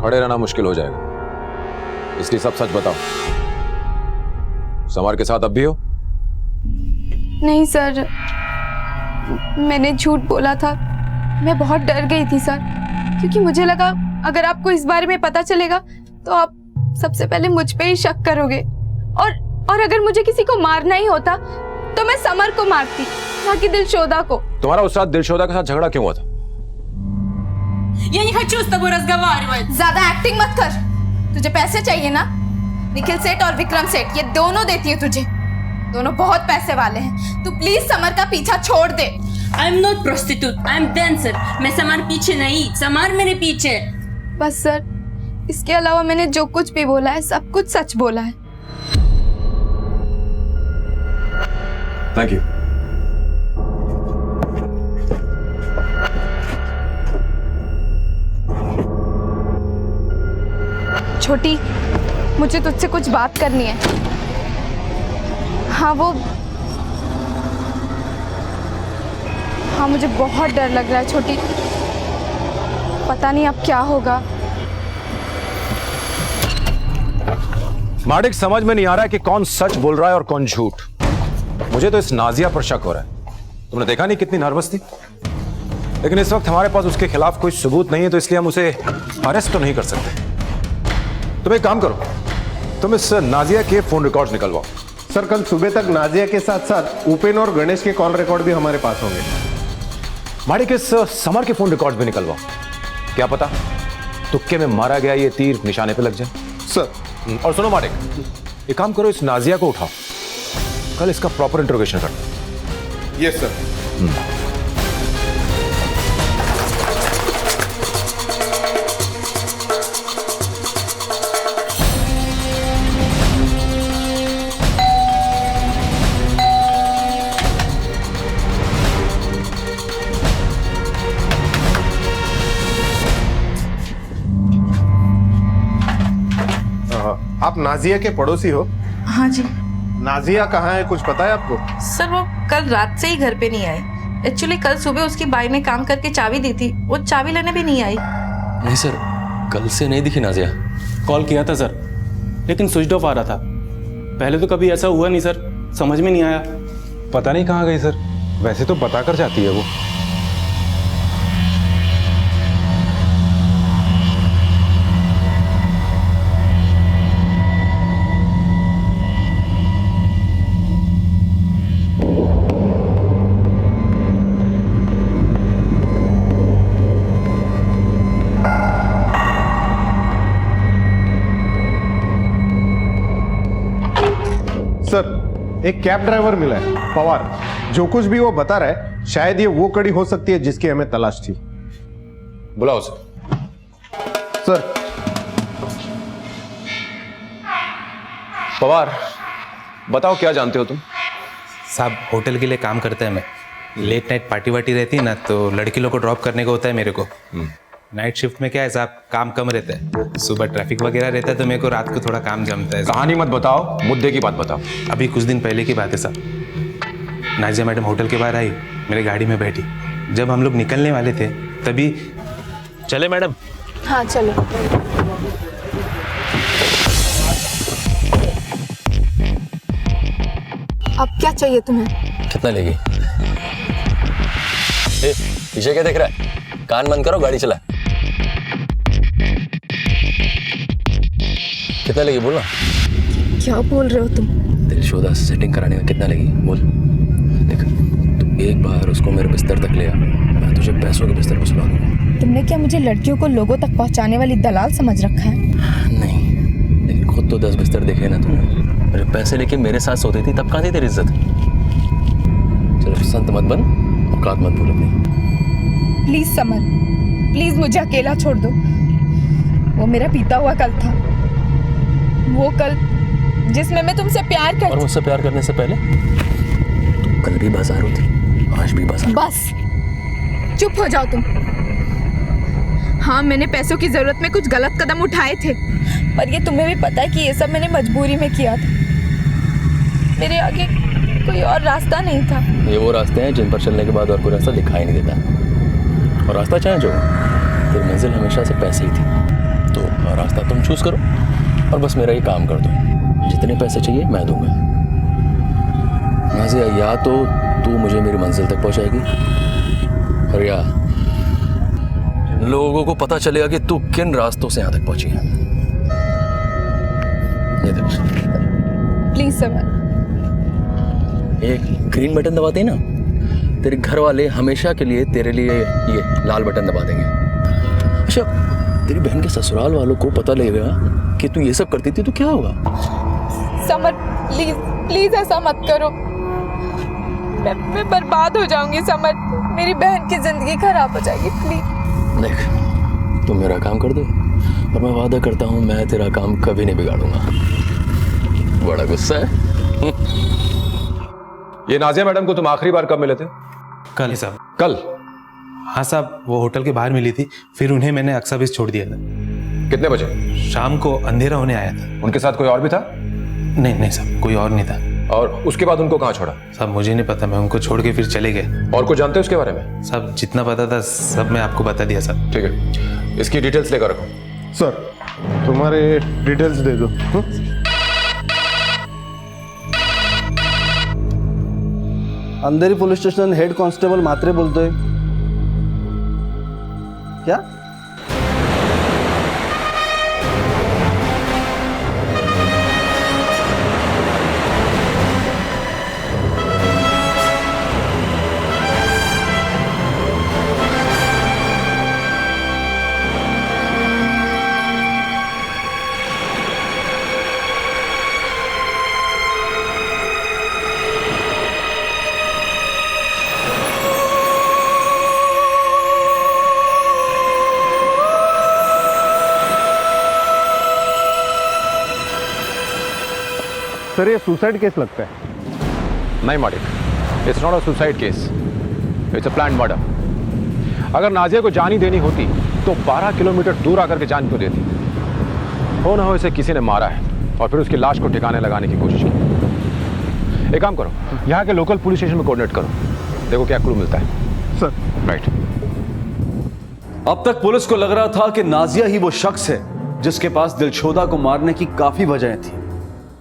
S7: खड़े रहना मुश्किल हो जाएगा। इसलिए सब सच बताओ। समर के साथ अब भी हो?
S1: नहीं सर, मैंने झूठ बोला था। मैं बहुत डर गई थी सर, क्योंकि मुझे लगा अगर आपको इस बारे में पता चलेगा तो आप सबसे पहले मुझ पे ही शक करोगे, और अगर मुझे किसी को मारना ही होता तो मैं समर को मारती, ना कि दिलशोदा को।
S7: तुम्हारा उस रात दिलशोदा के साथ झगड़ा क्यों हुआ था?
S1: Я не хочу с тобой разговаривать। ज्यादा एक्टिंग मत कर। तुझे पैसे चाहिए ना? निखिल सेठ और विक्रम सेठ ये दोनों देती है तुझे। दोनों बहुत पैसे वाले हैं। तू प्लीज समर का पीछा छोड़ दे।
S15: I'm not prostitute, I'm dancer. मैं समर पीछे नहीं, समर मेरे पीछे।
S1: बस सर, इसके अलावा मैंने जो कुछ भी बोला है सब कुछ सच बोला है।
S7: Thank you.
S1: छोटी, मुझे तुझसे कुछ बात करनी है। हाँ, मुझे बहुत डर लग रहा है छोटी, पता नहीं अब क्या होगा।
S7: माडिक, समझ में नहीं आ रहा है कि कौन सच बोल रहा है और कौन झूठ। मुझे तो इस नाजिया पर शक हो रहा है। तुमने देखा नहीं कितनी नर्वस थी, लेकिन इस वक्त हमारे पास उसके खिलाफ कोई सबूत नहीं है, तो इसलिए हम उसे अरेस्ट तो नहीं कर सकते। तुम एक काम करो, तुम इस नाजिया के फोन रिकॉर्ड्स निकलवाओ।
S8: सर, कल सुबह तक नाजिया के साथ साथ उपेन और गणेश के कॉल रिकॉर्ड भी हमारे पास होंगे।
S7: माडिक, इस समर के फोन रिकॉर्ड्स भी निकलवाओ। क्या पता तुक्के में मारा गया ये तीर निशाने पे लग जाए।
S8: सर,
S7: और सुनो माडिक, एक काम करो, इस नाजिया को उठाओ, कल इसका प्रॉपर इंट्रोगेशन करो।
S8: Yes sir. आप नाजिया के पड़ोसी हो?
S16: हाँ जी।
S8: नाजिया कहाँ है, कुछ पता है आपको?
S16: सर, वो कल रात से ही घर पे नहीं आई। एक्चुअली कल सुबह उसकी बाई ने काम करके चाबी दी थी, वो चाबी लेने भी नहीं आई।
S12: नहीं सर, कल से नहीं दिखी नाजिया।
S3: कॉल किया था सर, लेकिन स्विच ऑफ आ रहा था। पहले तो कभी ऐसा हुआ नहीं सर, समझ में नहीं आया।
S7: पता नहीं कहाँ गई सर, वैसे तो बता कर जाती है वो।
S8: सर, एक कैब ड्राइवर मिला है, पवार। जो कुछ भी वो बता रहा है, शायद ये वो कड़ी हो सकती है जिसकी हमें तलाश थी।
S7: बुलाओ सर।
S8: सर।
S7: पवार, बताओ क्या जानते हो तुम?
S17: साहब, होटल के लिए काम करते हैं। मैं लेट नाइट पार्टी वार्टी रहती है ना, तो लड़की लोग को ड्रॉप करने को होता है मेरे को। नाइट शिफ्ट में क्या है साहब, काम कम रहता है। सुबह ट्रैफिक वगैरह रहता है, तो मेरे को रात को थोड़ा काम जमता है।
S7: कहानी मत बताओ, मुद्दे की बात बताओ।
S17: अभी कुछ दिन पहले की बात है साहब। नाजिया मैडम होटल के बाहर आई, मेरे गाड़ी में बैठी। जब हम लोग निकलने वाले थे तभी चले मैडम।
S1: हाँ चलो। अब क्या चाहिए तुम्हें?
S12: कितना लेगी? पीछे क्या देख रहा है? कान बंद करो, गाड़ी चला। कितना लगी बोलना?
S1: क्या बोल रहे हो तुम?
S12: दिलशोदा से सेटिंग कराने में कितना लगी बोल। देख, तू एक बार उसको मेरे बिस्तर तक ले आ, मैं तुझे पैसों के बिस्तर पर सुला दूंगा।
S1: तुमने क्या मुझे लड़कियों को लोगं तक पहुंचाने वाली दलाल समझ रखा है?
S12: नहीं, लेकिन खुद तो 10 बिस्तर देखे ना तुमने। मेरे पैसे लेके मेरे साथ सोती थी, तब कहाँ थी तेरी इज्जत? चलो संत मत बन, औकात मत भूल अपनी।
S1: प्लीज समर, प्लीज मुझे अकेला छोड़ दो। वो मेरा बीता हुआ कल था, वो कल जिसमें मैं तुमसे प्यार करती।
S12: और मुझसे प्यार करने से पहले तुम कल भी बाजारू थी, आज भी बाजार।
S1: बस चुप हो जाओ तुम। हाँ, मैंने पैसों की जरूरत में कुछ गलत कदम उठाए थे, पर ये तुम्हें भी पता है कि ये सब मैंने मजबूरी में किया था। मेरे आगे कोई और रास्ता नहीं था।
S12: ये वो रास्ते हैं जिन पर चलने के बाद और कोई रास्ता दिखाई नहीं देता। और रास्ता चाहे जो, तेरी मंजिल हमेशा से पैसे ही थी, तो रास्ता तुम चूज करो और बस मेरा ये काम कर दो। जितने पैसे चाहिए मैं दूंगा। नाज़िया, या तो तू मुझे मेरी मंजिल तक पहुंचाएगी, और या लोगों को पता चलेगा कि तू किन रास्तों से यहाँ तक पहुंची है। ये देख,
S1: प्लीज समर।
S12: एक ग्रीन बटन दबाते ना, तेरे घर वाले हमेशा के लिए तेरे लिए ये लाल बटन दबा देंगे। अच्छा, तेरी बहन के ससुराल वालों को पता लगेगा कि तू ये सब करती थी तो क्या होगा?
S1: समर, प्लीज प्लीज ऐसा मत करो। मैं बर्बाद हो जाऊंगी समर, मेरी बहन की जिंदगी खराब हो जाएगी। प्लीज
S12: देख, तुम मेरा काम कर दो और मैं वादा करता हूँ मैं तेरा काम कभी नहीं बिगाड़ूंगा। बड़ा गुस्सा है।
S7: ये नाजिया मैडम को तुम आखिरी बार कब मिले थे?
S17: कल साहब।
S7: कल?
S17: हाँ साहब, वो होटल के बाहर मिली थी, फिर उन्हें मैंने अक्सा बीच छोड़ दिया था।
S7: कितने बजे?
S17: शाम को अंधेरा होने आया था।
S7: उनके साथ कोई और भी था?
S17: नहीं साहब, कोई और नहीं था।
S7: और उसके बाद उनको कहाँ छोड़ा?
S17: साहब मुझे नहीं पता, मैं उनको छोड़ के फिर चले गए।
S7: और कुछ जानते हो उसके बारे में?
S17: साहब जितना पता था सब मैं आपको बता दिया साहब।
S7: ठीक है, इसकी डिटेल्स लेकर रखो।
S8: सर तुम्हारे डिटेल्स दे दो।
S5: अंधेरी पुलिस स्टेशन हेड कांस्टेबल मात्रे बोलते हैं क्या?
S8: सर ये सुसाइड केस लगता है।
S7: नहीं मालिक, it's not a suicide case, it's a planned murder. अगर नाजिया को जान ही देनी होती तो 12 किलोमीटर दूर आकर के जान क्यों देती? हो ना हो इसे किसी ने मारा है और फिर उसकी लाश को ठिकाने लगाने की कोशिश की। एक काम करो, यहाँ के लोकल पुलिस स्टेशन में कोऑर्डिनेट करो, देखो क्या क्लू मिलता है।
S8: Sir
S7: right.
S6: अब तक पुलिस को लग रहा था कि नाजिया ही वो शख्स है जिसके पास दिलशोदा को मारने की काफी वजहें थी,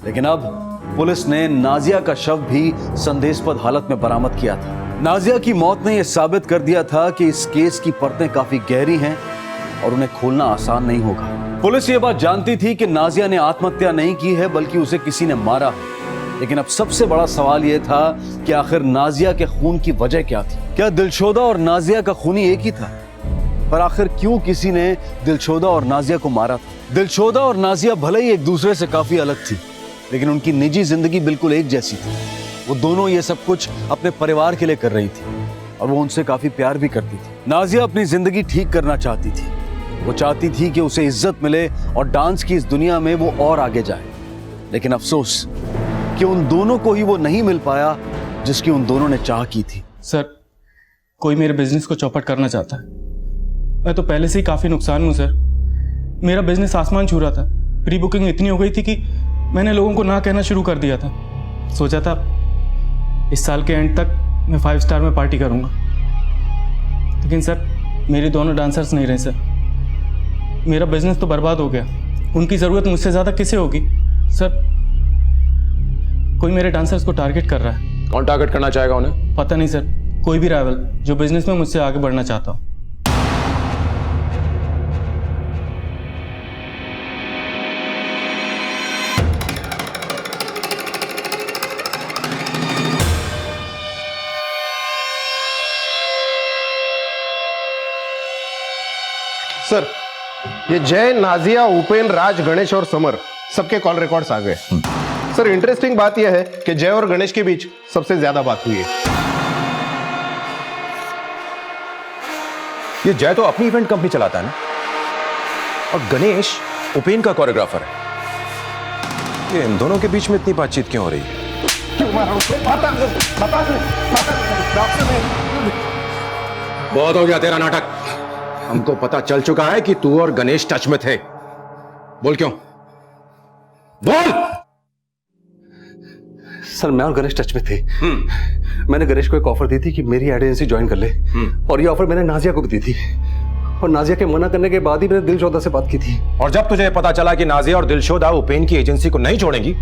S6: लेकिन अब पुलिस ने नाजिया का शव भी संदेहास्पद हालत में बरामद किया था। नाजिया की मौत ने यह साबित कर दिया था कि इस केस की परतें काफी गहरी हैं और उन्हें खोलना आसान नहीं होगा। पुलिस ये बात जानती थी कि नाजिया ने आत्महत्या नहीं की है बल्कि उसे किसी ने मारा है, लेकिन अब सबसे बड़ा सवाल यह था कि आखिर नाजिया के खून की वजह क्या थी? क्या दिलशोदा और नाजिया का खूनी एक ही था? पर आखिर क्यों किसी ने दिलशोदा और नाजिया को मारा था? दिलशोदा और नाजिया भले ही एक दूसरे से काफी अलग थी, लेकिन उनकी निजी जिंदगी बिल्कुल एक जैसी थी। वो दोनों ये सब कुछ अपने परिवार के लिए कर रही थी और वो उनसे काफी प्यार भी करती थी। नाजिया अपनी जिंदगी ठीक करना चाहती थी, वो चाहती थी कि उसे इज्जत मिले और डांस की इस दुनिया में वो और आगे जाए, लेकिन अफसोस कि उन दोनों को ही वो नहीं मिल पाया जिसकी उन दोनों ने चाह की थी।
S3: सर कोई मेरे बिजनेस को चौपट करना चाहता है। मैं तो पहले से ही काफी नुकसान हूं सर। मेरा बिजनेस आसमान छू रहा था, प्री बुकिंग इतनी हो गई थी कि मैंने लोगों को ना कहना शुरू कर दिया था। सोचा था इस साल के एंड तक मैं 5 स्टार में पार्टी करूंगा, लेकिन सर मेरे दोनों डांसर्स नहीं रहे सर। मेरा बिजनेस तो बर्बाद हो गया। उनकी ज़रूरत मुझसे ज़्यादा किसे होगी सर? कोई मेरे डांसर्स को टारगेट कर रहा है।
S7: कौन टारगेट करना चाहेगा उन्हें?
S3: पता नहीं सर, कोई भी राइवल जो बिजनेस में मुझसे आगे बढ़ना चाहता हो।
S8: सर ये जय, नाजिया, उपेन, राज, गणेश और समर सबके कॉल रिकॉर्ड्स आ गए। सर इंटरेस्टिंग बात यह है कि जय और गणेश के बीच सबसे ज्यादा बात हुई है।
S7: ये जय तो अपनी इवेंट कंपनी चलाता है ना, और गणेश उपेन का कोरियोग्राफर है। ये इन दोनों के बीच में इतनी बातचीत क्यों हो रही है? बहुत हो गया तेरा नाटक। हमको पता चल चुका है कि तू और गणेश टच में थे। बोल क्यों? बोल।
S5: सर मैं और गणेश टच में थे। मैंने गणेश को एक ऑफर दी थी कि मेरी एड एजेंसी ज्वाइन कर ले, और ये ऑफर मैंने नाजिया को भी दी थी, और नाजिया के मना करने के बाद ही मैंने दिलशोदा से बात की थी।
S7: और जब तुझे पता चला कि नाजिया और दिलशोदा उपेन की एजेंसी को नहीं छोड़ेंगी,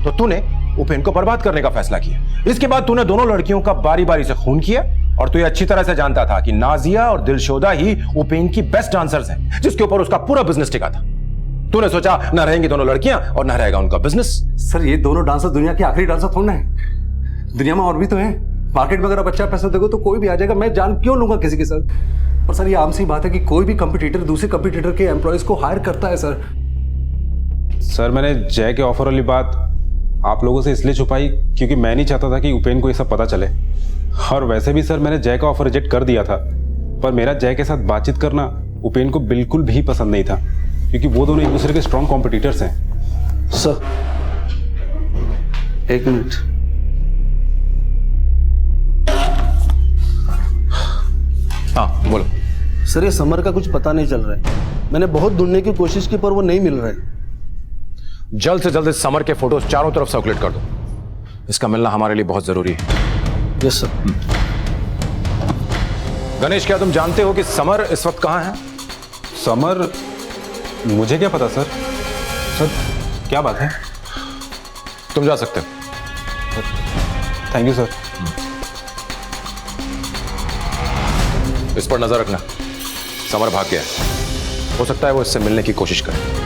S7: तो तूने उपेन को बर्बाद करने का फैसला किया। इसके बाद तूने दोनों लड़कियों का बारी बारी से खून किया, और तू ये अच्छी तरह से जानता था कि नाजिया और दिलशोदा ही उपेन की बेस्ट डांसर्स हैं, जिसके ऊपर उसका पूरा बिजनेस टिका था। तूने सोचा न रहेंगी दोनों लड़कियां और न रहेगा उनका बिजनेस।
S5: सर ये दोनों डांसर दुनिया के आखिरी डांसर थोड़ा है, दुनिया में और भी तो हैं। मार्केट में अगर आप अच्छा पैसा दोगे तो कोई भी आ जाएगा, मैं जान क्यों लूंगा किसी के साथ? और सर ये आम सी बात है कि कोई भी कंपटीटर दूसरे कंपटीटर के एम्प्लॉयज को हायर करता है।
S11: सर मैंने जय के ऑफर वाली बात आप लोगों से इसलिए छुपाई क्योंकि मैं नहीं चाहता था कि उपेन को ये सब पता चले। और वैसे भी सर मैंने जय का ऑफर रिजेक्ट कर दिया था, पर मेरा जय के साथ बातचीत करना उपेन को बिल्कुल भी पसंद नहीं था, क्योंकि वो दोनों एक दूसरे के स्ट्रॉन्ग कॉम्पिटिटर्स हैं।
S5: सर एक मिनट।
S7: हाँ बोलो।
S9: सर ये समर का कुछ पता नहीं चल रहा है। मैंने बहुत ढूंढने की कोशिश की पर वो नहीं मिल रहा है।
S7: जल्द से जल्द इस समर के फोटोज चारों तरफ सर्कुलेट कर दो। इसका मिलना हमारे लिए बहुत जरूरी है।
S9: Yes sir.
S7: गणेश, क्या तुम जानते हो कि समर इस वक्त कहाँ है?
S11: समर, मुझे क्या पता सर। सर क्या बात है?
S7: तुम जा सकते हो।
S11: Thank you sir.
S7: इस पर नजर रखना। समर भाग गया है, हो सकता है वो इससे मिलने की कोशिश करे।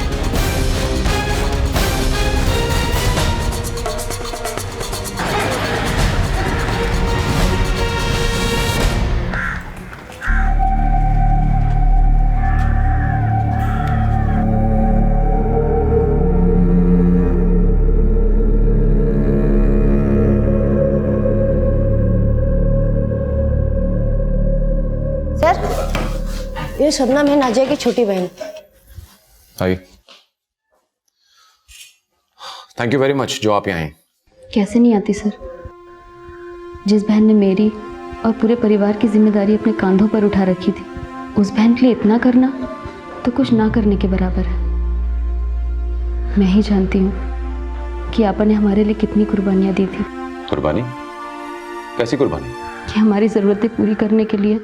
S18: ये शबनम है नाजिया की छोटी बहन।
S7: हाय, थैंक यू वेरी मच जो आप यहाँ आए।
S19: कैसे नहीं आती सर। जिस बहन ने मेरी और पूरे परिवार की जिम्मेदारी अपने कांधों पर उठा रखी थी, उस बहन के लिए इतना करना तो कुछ ना करने के बराबर है। मैं ही जानती हूँ कि आपा ने हमारे लिए कितनी कुर्बानियाँ दी थी।
S7: कुर्बानी? कैसी कुर्बानी?
S19: कि हमारी ज़रूरतें पूरी करने के लिए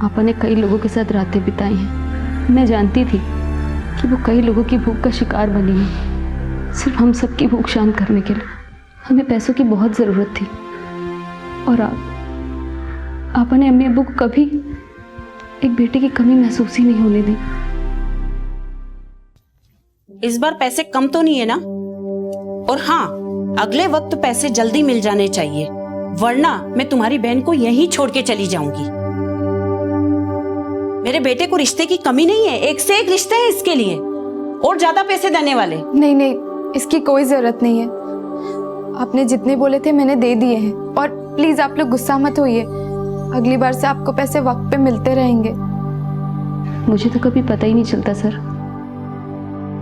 S19: आपा ने कई लोगों के साथ रातें बिताई हैं। मैं जानती थी कि वो कई लोगों की भूख का शिकार बनी है, सिर्फ हम सबकी भूख शांत करने के लिए। हमें पैसों की बहुत ज़रूरत थी और आपा ने अम्मी अब्बू को कभी एक बेटे की कमी महसूस ही नहीं होने दी।
S20: इस बार पैसे कम तो नहीं है ना? और हाँ, अगले वक्त पैसे जल्दी मिल जाने चाहिए, वरना मैं तुम्हारी बहन को यहीं छोड़ के चली जाऊंगी। मेरे बेटे को रिश्ते की कमी नहीं है, एक से एक रिश्ते हैं इसके लिए, और ज्यादा पैसे देने वाले।
S1: नहीं नहीं, इसकी कोई जरूरत नहीं है। आपने जितने बोले थे मैंने दे दिए हैं। और प्लीज आप लोग गुस्सा मत होइए, अगली बार से आपको पैसे वक्त पे मिलते रहेंगे।
S19: मुझे तो कभी पता ही नहीं चलता सर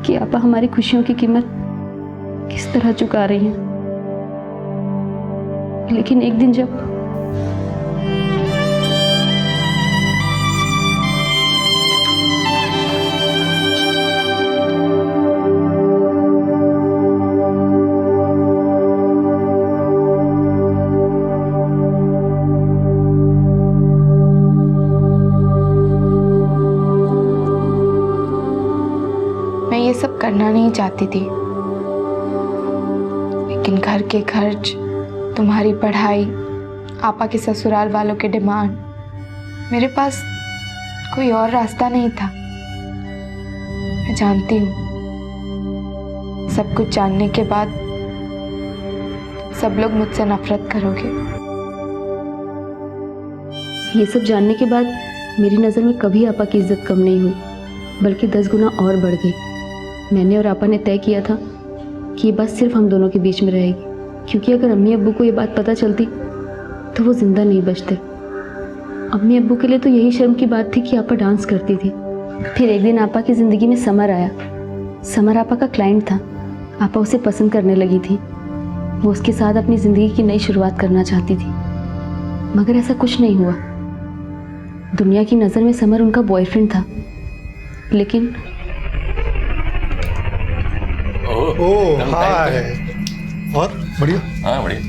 S19: कि आपा हमारी खुशियों की कीमत किस तरह चुका रही हैं। लेकिन एक दिन जब
S1: मैं ये सब करना नहीं चाहती थी, लेकिन घर के खर्च, तुम्हारी पढ़ाई, आपा के ससुराल वालों के डिमांड, मेरे पास कोई और रास्ता नहीं था। मैं जानती हूँ सब कुछ जानने के बाद सब लोग मुझसे नफरत करोगे।
S19: ये सब जानने के बाद मेरी नज़र में कभी आपा की इज्जत कम नहीं हुई, बल्कि 10 गुना और बढ़ गई। मैंने और आपा ने तय किया था कि ये बात सिर्फ हम दोनों के बीच में रहेगी, क्योंकि अगर अम्मी अब्बू को ये बात पता चलती तो वो जिंदा नहीं बचते। अम्मी अब्बू के लिए तो यही शर्म की बात थी कि आपा डांस करती थी। फिर एक दिन आपा की ज़िंदगी में समर आया। समर आपा का क्लाइंट था। आपा उसे पसंद करने लगी थी। वो उसके साथ अपनी ज़िंदगी की नई शुरुआत करना चाहती थी, मगर ऐसा कुछ नहीं हुआ। दुनिया की नज़र में समर उनका बॉयफ्रेंड था, लेकिन
S21: ओह हाय, बहुत बढ़िया।
S12: हाँ बढ़िया।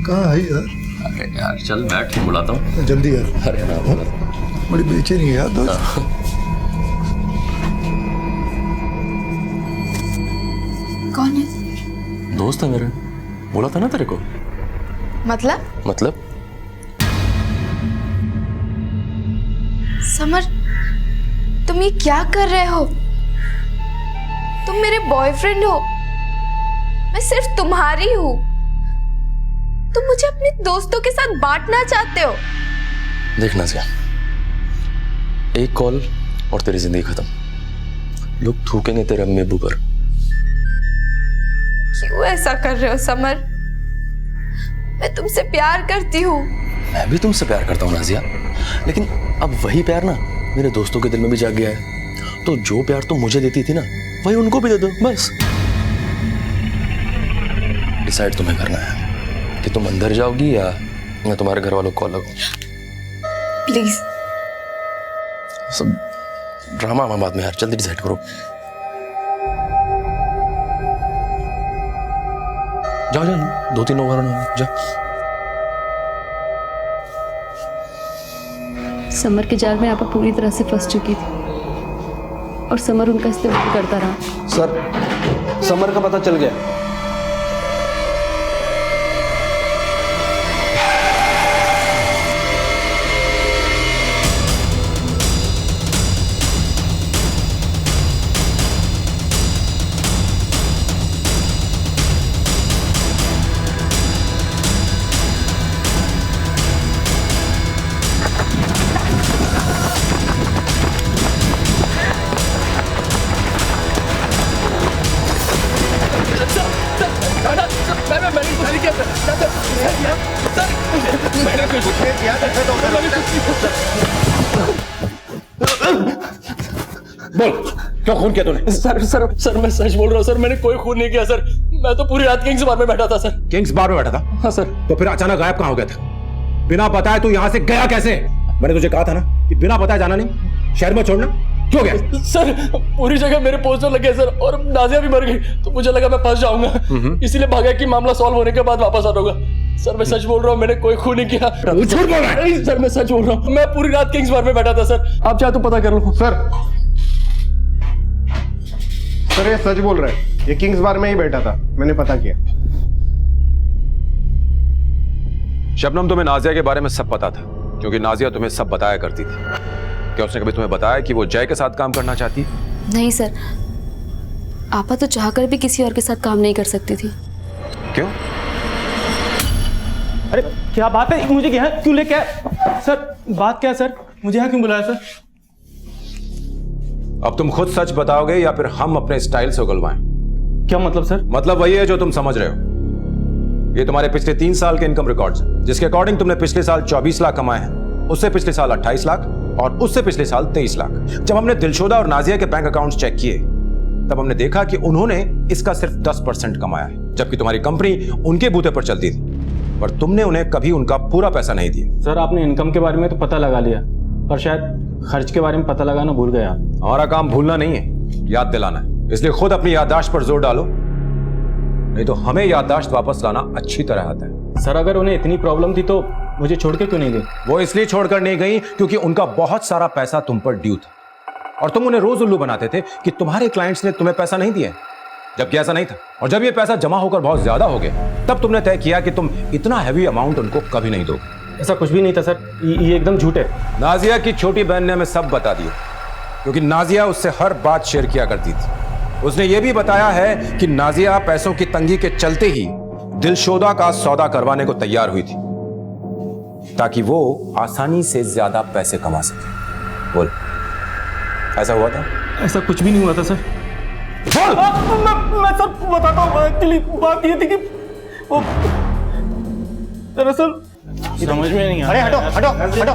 S21: कहाँ है यार?
S12: अरे यार चल बैठ, बुलाता हूँ।
S21: जल्दी यार।
S12: अरे ना
S21: बड़ी बेचैनी है यार दोस्त।
S1: कौन है?
S12: दोस्त है मेरे, बोला था ना तेरे को।
S1: मतलब समर, तुम ये क्या कर रहे हो? तुम मेरे बॉयफ्रेंड हो, मैं सिर्फ तुम्हारी हूँ। तुम मुझे अपने दोस्तों के साथ बांटना चाहते हो।
S12: देखना क्या, एक कॉल और तेरी जिंदगी खत्म। लोग थूकेंगे तेरे अम्मी अब्बू पर।
S1: क्यों ऐसा कर रहे हो समर? मैं तुमसे प्यार करती हूँ।
S12: मैं भी तुमसे प्यार करता हूँ नाजिया, लेकिन अब वही प्यार ना मेरे दोस्तों के दिल में भी जाग गया है। तो जो प्यार तुम मुझे देती थी ना, वही उनको भी दे दो बस। डिसाइड तुम्हें करना है कि तुम अंदर जाओगी या मैं तुम्हारे घर वालों को कॉल लगाऊं।
S1: प्लीज
S12: सब ड्रामा बाद में यार, जल्दी डिसाइड करो। जाओ जाओ, 2-3 ओवर जाओ।
S19: समर के जाल में आपा पूरी तरह से फंस चुकी थी और समर उनका इस्तेमाल करता रहा।
S9: सर, समर का पता चल गया।
S12: बोल, क्यों खून किया तूने? सर मैं सच बोल रहा हूँ सर, मैंने कोई खून नहीं किया सर। मैं तो पूरी रात किंग्स बार में बैठा था सर।
S7: किंग्स बार में बैठा था?
S12: हाँ सर।
S7: तो फिर अचानक गायब कहाँ हो गया था? बिना बताए तू यहाँ से गया कैसे? मैंने तुझे कहा था ना कि बिना बताए जाना नहीं, शहर में छोड़ना। क्यों गया?
S12: सर पूरी जगह मेरे पोस्टर लगे सर, और नाजिया भी मर गई, तो मुझे लगा मैं फंस जाऊंगा, इसीलिए भागा कि मामला सॉल्व होने के बाद वापस आ जाऊंगा। सर मैं सच बोल रहा हूँ, मैंने कोई खून नहीं किया।
S7: झूठ बोल रहा है?
S12: सर मैं सच बोल रहा हूँ, मैं पूरी रात किंग्स बार में बैठा था सर। आप चाहे तो पता कर लो।
S8: सर ये सच बोल रहा है, ये किंग्स बार में ही बैठा था, मैंने पता किया।
S7: शबनम, तुम्हें नाजिया के बारे में सब पता था, क्योंकि नाजिया तुम्हें सब बताया करती थी। क्या उसने कभी तुम्हें बताया कि वो जय के साथ काम करना चाहती है?
S19: नहीं सर, आपा तो चाहकर भी किसी और के साथ काम नहीं कर सकती थी।
S7: क्यों?
S3: अरे क्या बात है, मुझे यहाँ क्यों लेके आए? सर बात क्या है सर, मुझे यहाँ क्यों बुलाया सर?
S7: अब तुम खुद सच बताओगे या फिर हम अपने स्टाइल से उगलवाएं?
S3: क्या मतलब सर?
S7: मतलब वही है जो तुम समझ रहे हो। ये तुम्हारे पिछले 3 साल के इनकम रिकॉर्ड्स हैं, जिसके अकॉर्डिंग तुमने पिछले साल 24 लाख कमाए हैं, उससे पिछले साल 28 लाख और उससे पिछले साल 23 लाख। जब हमने दिलशोदा और नाजिया के बैंक अकाउंट्स चेक किए, तब हमने देखा कि उन्होंने इसका सिर्फ 10% कमाया है, जबकि तुम्हारी कंपनी उनके बूते पर चलती थी, पर तुमने उन्हें कभी उनका पूरा पैसा नहीं दिया।
S3: सर आपने इनकम के बारे में तो पता लगा लिया, पर शायद खर्च के बारे में पता लगाना भूल गया।
S7: हमारा काम भूलना नहीं है, याद दिलाना है। इसलिए खुद अपनी याददाश्त पर जोर डालो, नहीं तो हमें याददाश्त वापस लाना अच्छी तरह आता है।
S3: सर अगर उन्हें इतनी प्रॉब्लम थी तो मुझे छोड़ के क्यों नहीं गई?
S7: वो इसलिए छोड़कर नहीं गई क्योंकि उनका बहुत सारा पैसा तुम पर ड्यू था, और तुम उन्हें रोज उल्लू बनाते थे कि तुम्हारे क्लाइंट्स ने तुम्हें पैसा नहीं दिया, जबकि ऐसा नहीं था। और जब ये पैसा जमा होकर बहुत ज्यादा हो गया, तब तुमने तय किया कि तुम इतना हैवी अमाउंट उनको कभी नहीं दोगे।
S3: ऐसा कुछ भी नहीं था सर, ये एकदम झूठ है।
S7: नाजिया की छोटी बहन ने हमें सब बता दिया, क्योंकि नाजिया उससे हर बात शेयर किया करती थी। उसने ये भी बताया है कि नाजिया पैसों की तंगी के चलते ही दिलशोदा का सौदा करवाने को तैयार हुई थी, ताकि वो आसानी से ज्यादा पैसे कमा सके। बोल, ऐसा हुआ था?
S3: ऐसा कुछ भी नहीं हुआ था सर। मैं सर बताता हूँ। एक्चुअली बात ये थी कि वो दरअसल समझ में नहीं आ रहा।
S1: अरे हटो।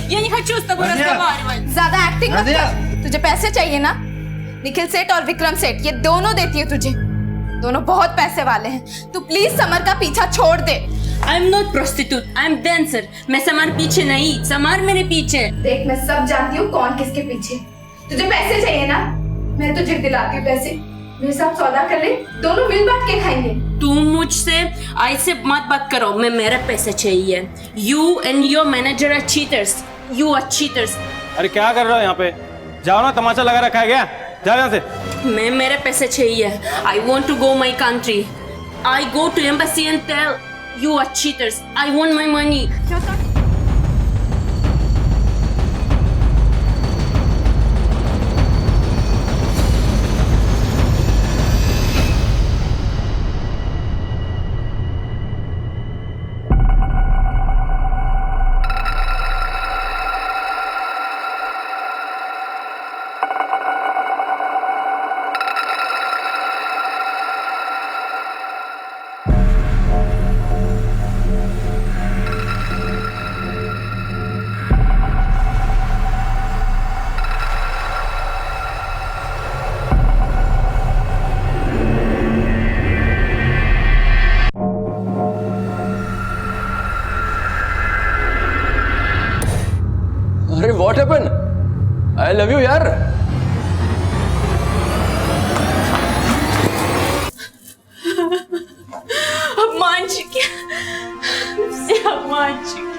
S15: Я не хочу с тобой разговаривать.
S1: ज्यादा एक्टिंग मत कर। तुझे पैसे चाहिए ना? निखिल सेठ और विक्रम सेठ ये दोनों देती है तुझे। दोनों बहुत पैसे वाले हैं। तू प्लीज समर का पीछा छोड़ दे।
S15: I am not prostitute. I am dancer. मैं समार पीछे नहीं, समार मेरे पीछे।
S1: देख मैं सब जानती हूँ कौन किसके पीछे। तुझे पैसे चाहिए ना? मैं तुझे दिलाती हूँ पैसे। मेरे साथ सौदा कर ले, दोनों मिल बांट के खाएंगे।
S15: तुम मुझसे ऐसे मत बात करो, मैं मेरे पैसे चाहिए। You and your manager are cheaters. You are cheaters.
S3: अरे क्या कर रहे हो यहाँ पे? जाओ ना, तमाशा लगा रखा है क्या? जाओ यहाँ से।
S15: मैं मेरे पैसे चाहिए। I want to go my country. I go to embassy and tell you are cheaters. I want my money.
S12: Love you यार।
S15: अब मान चुकी अब मान चुकी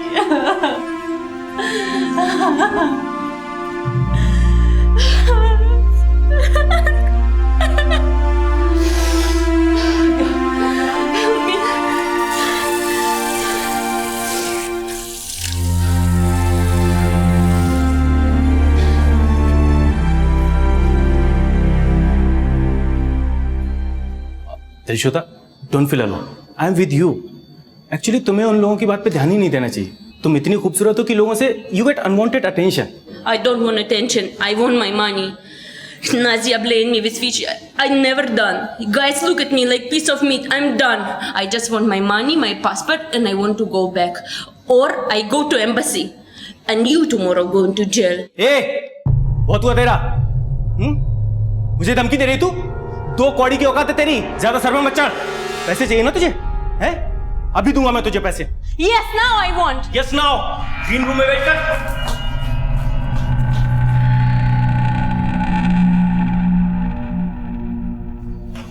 S3: Dilshoda, don't feel alone, I am with you. Actually तुम्हें उन लोगों की बात पे ध्यान ही नहीं देना चाहिए। तुम इतनी खूबसूरत हो कि लोगों से you get unwanted attention.
S15: I don't want attention. I want my money. Nazia blamed me with which I never done. Guys look at me like piece of meat. I'm done. I just want my money, my passport, and I want to go back. Or I go to embassy. And you tomorrow go into jail.
S3: बहुत हुआ तेरा। मुझे धमकी दे रही तू? 2 कौड़ी की औकात है तेरी, ज्यादा सर में मत चढ़। पैसे चाहिए ना तुझे? हैं? अभी दूंगा मैं तुझे पैसे।
S15: Yes, now I want.
S3: Yes, now. Green room में वेट कर।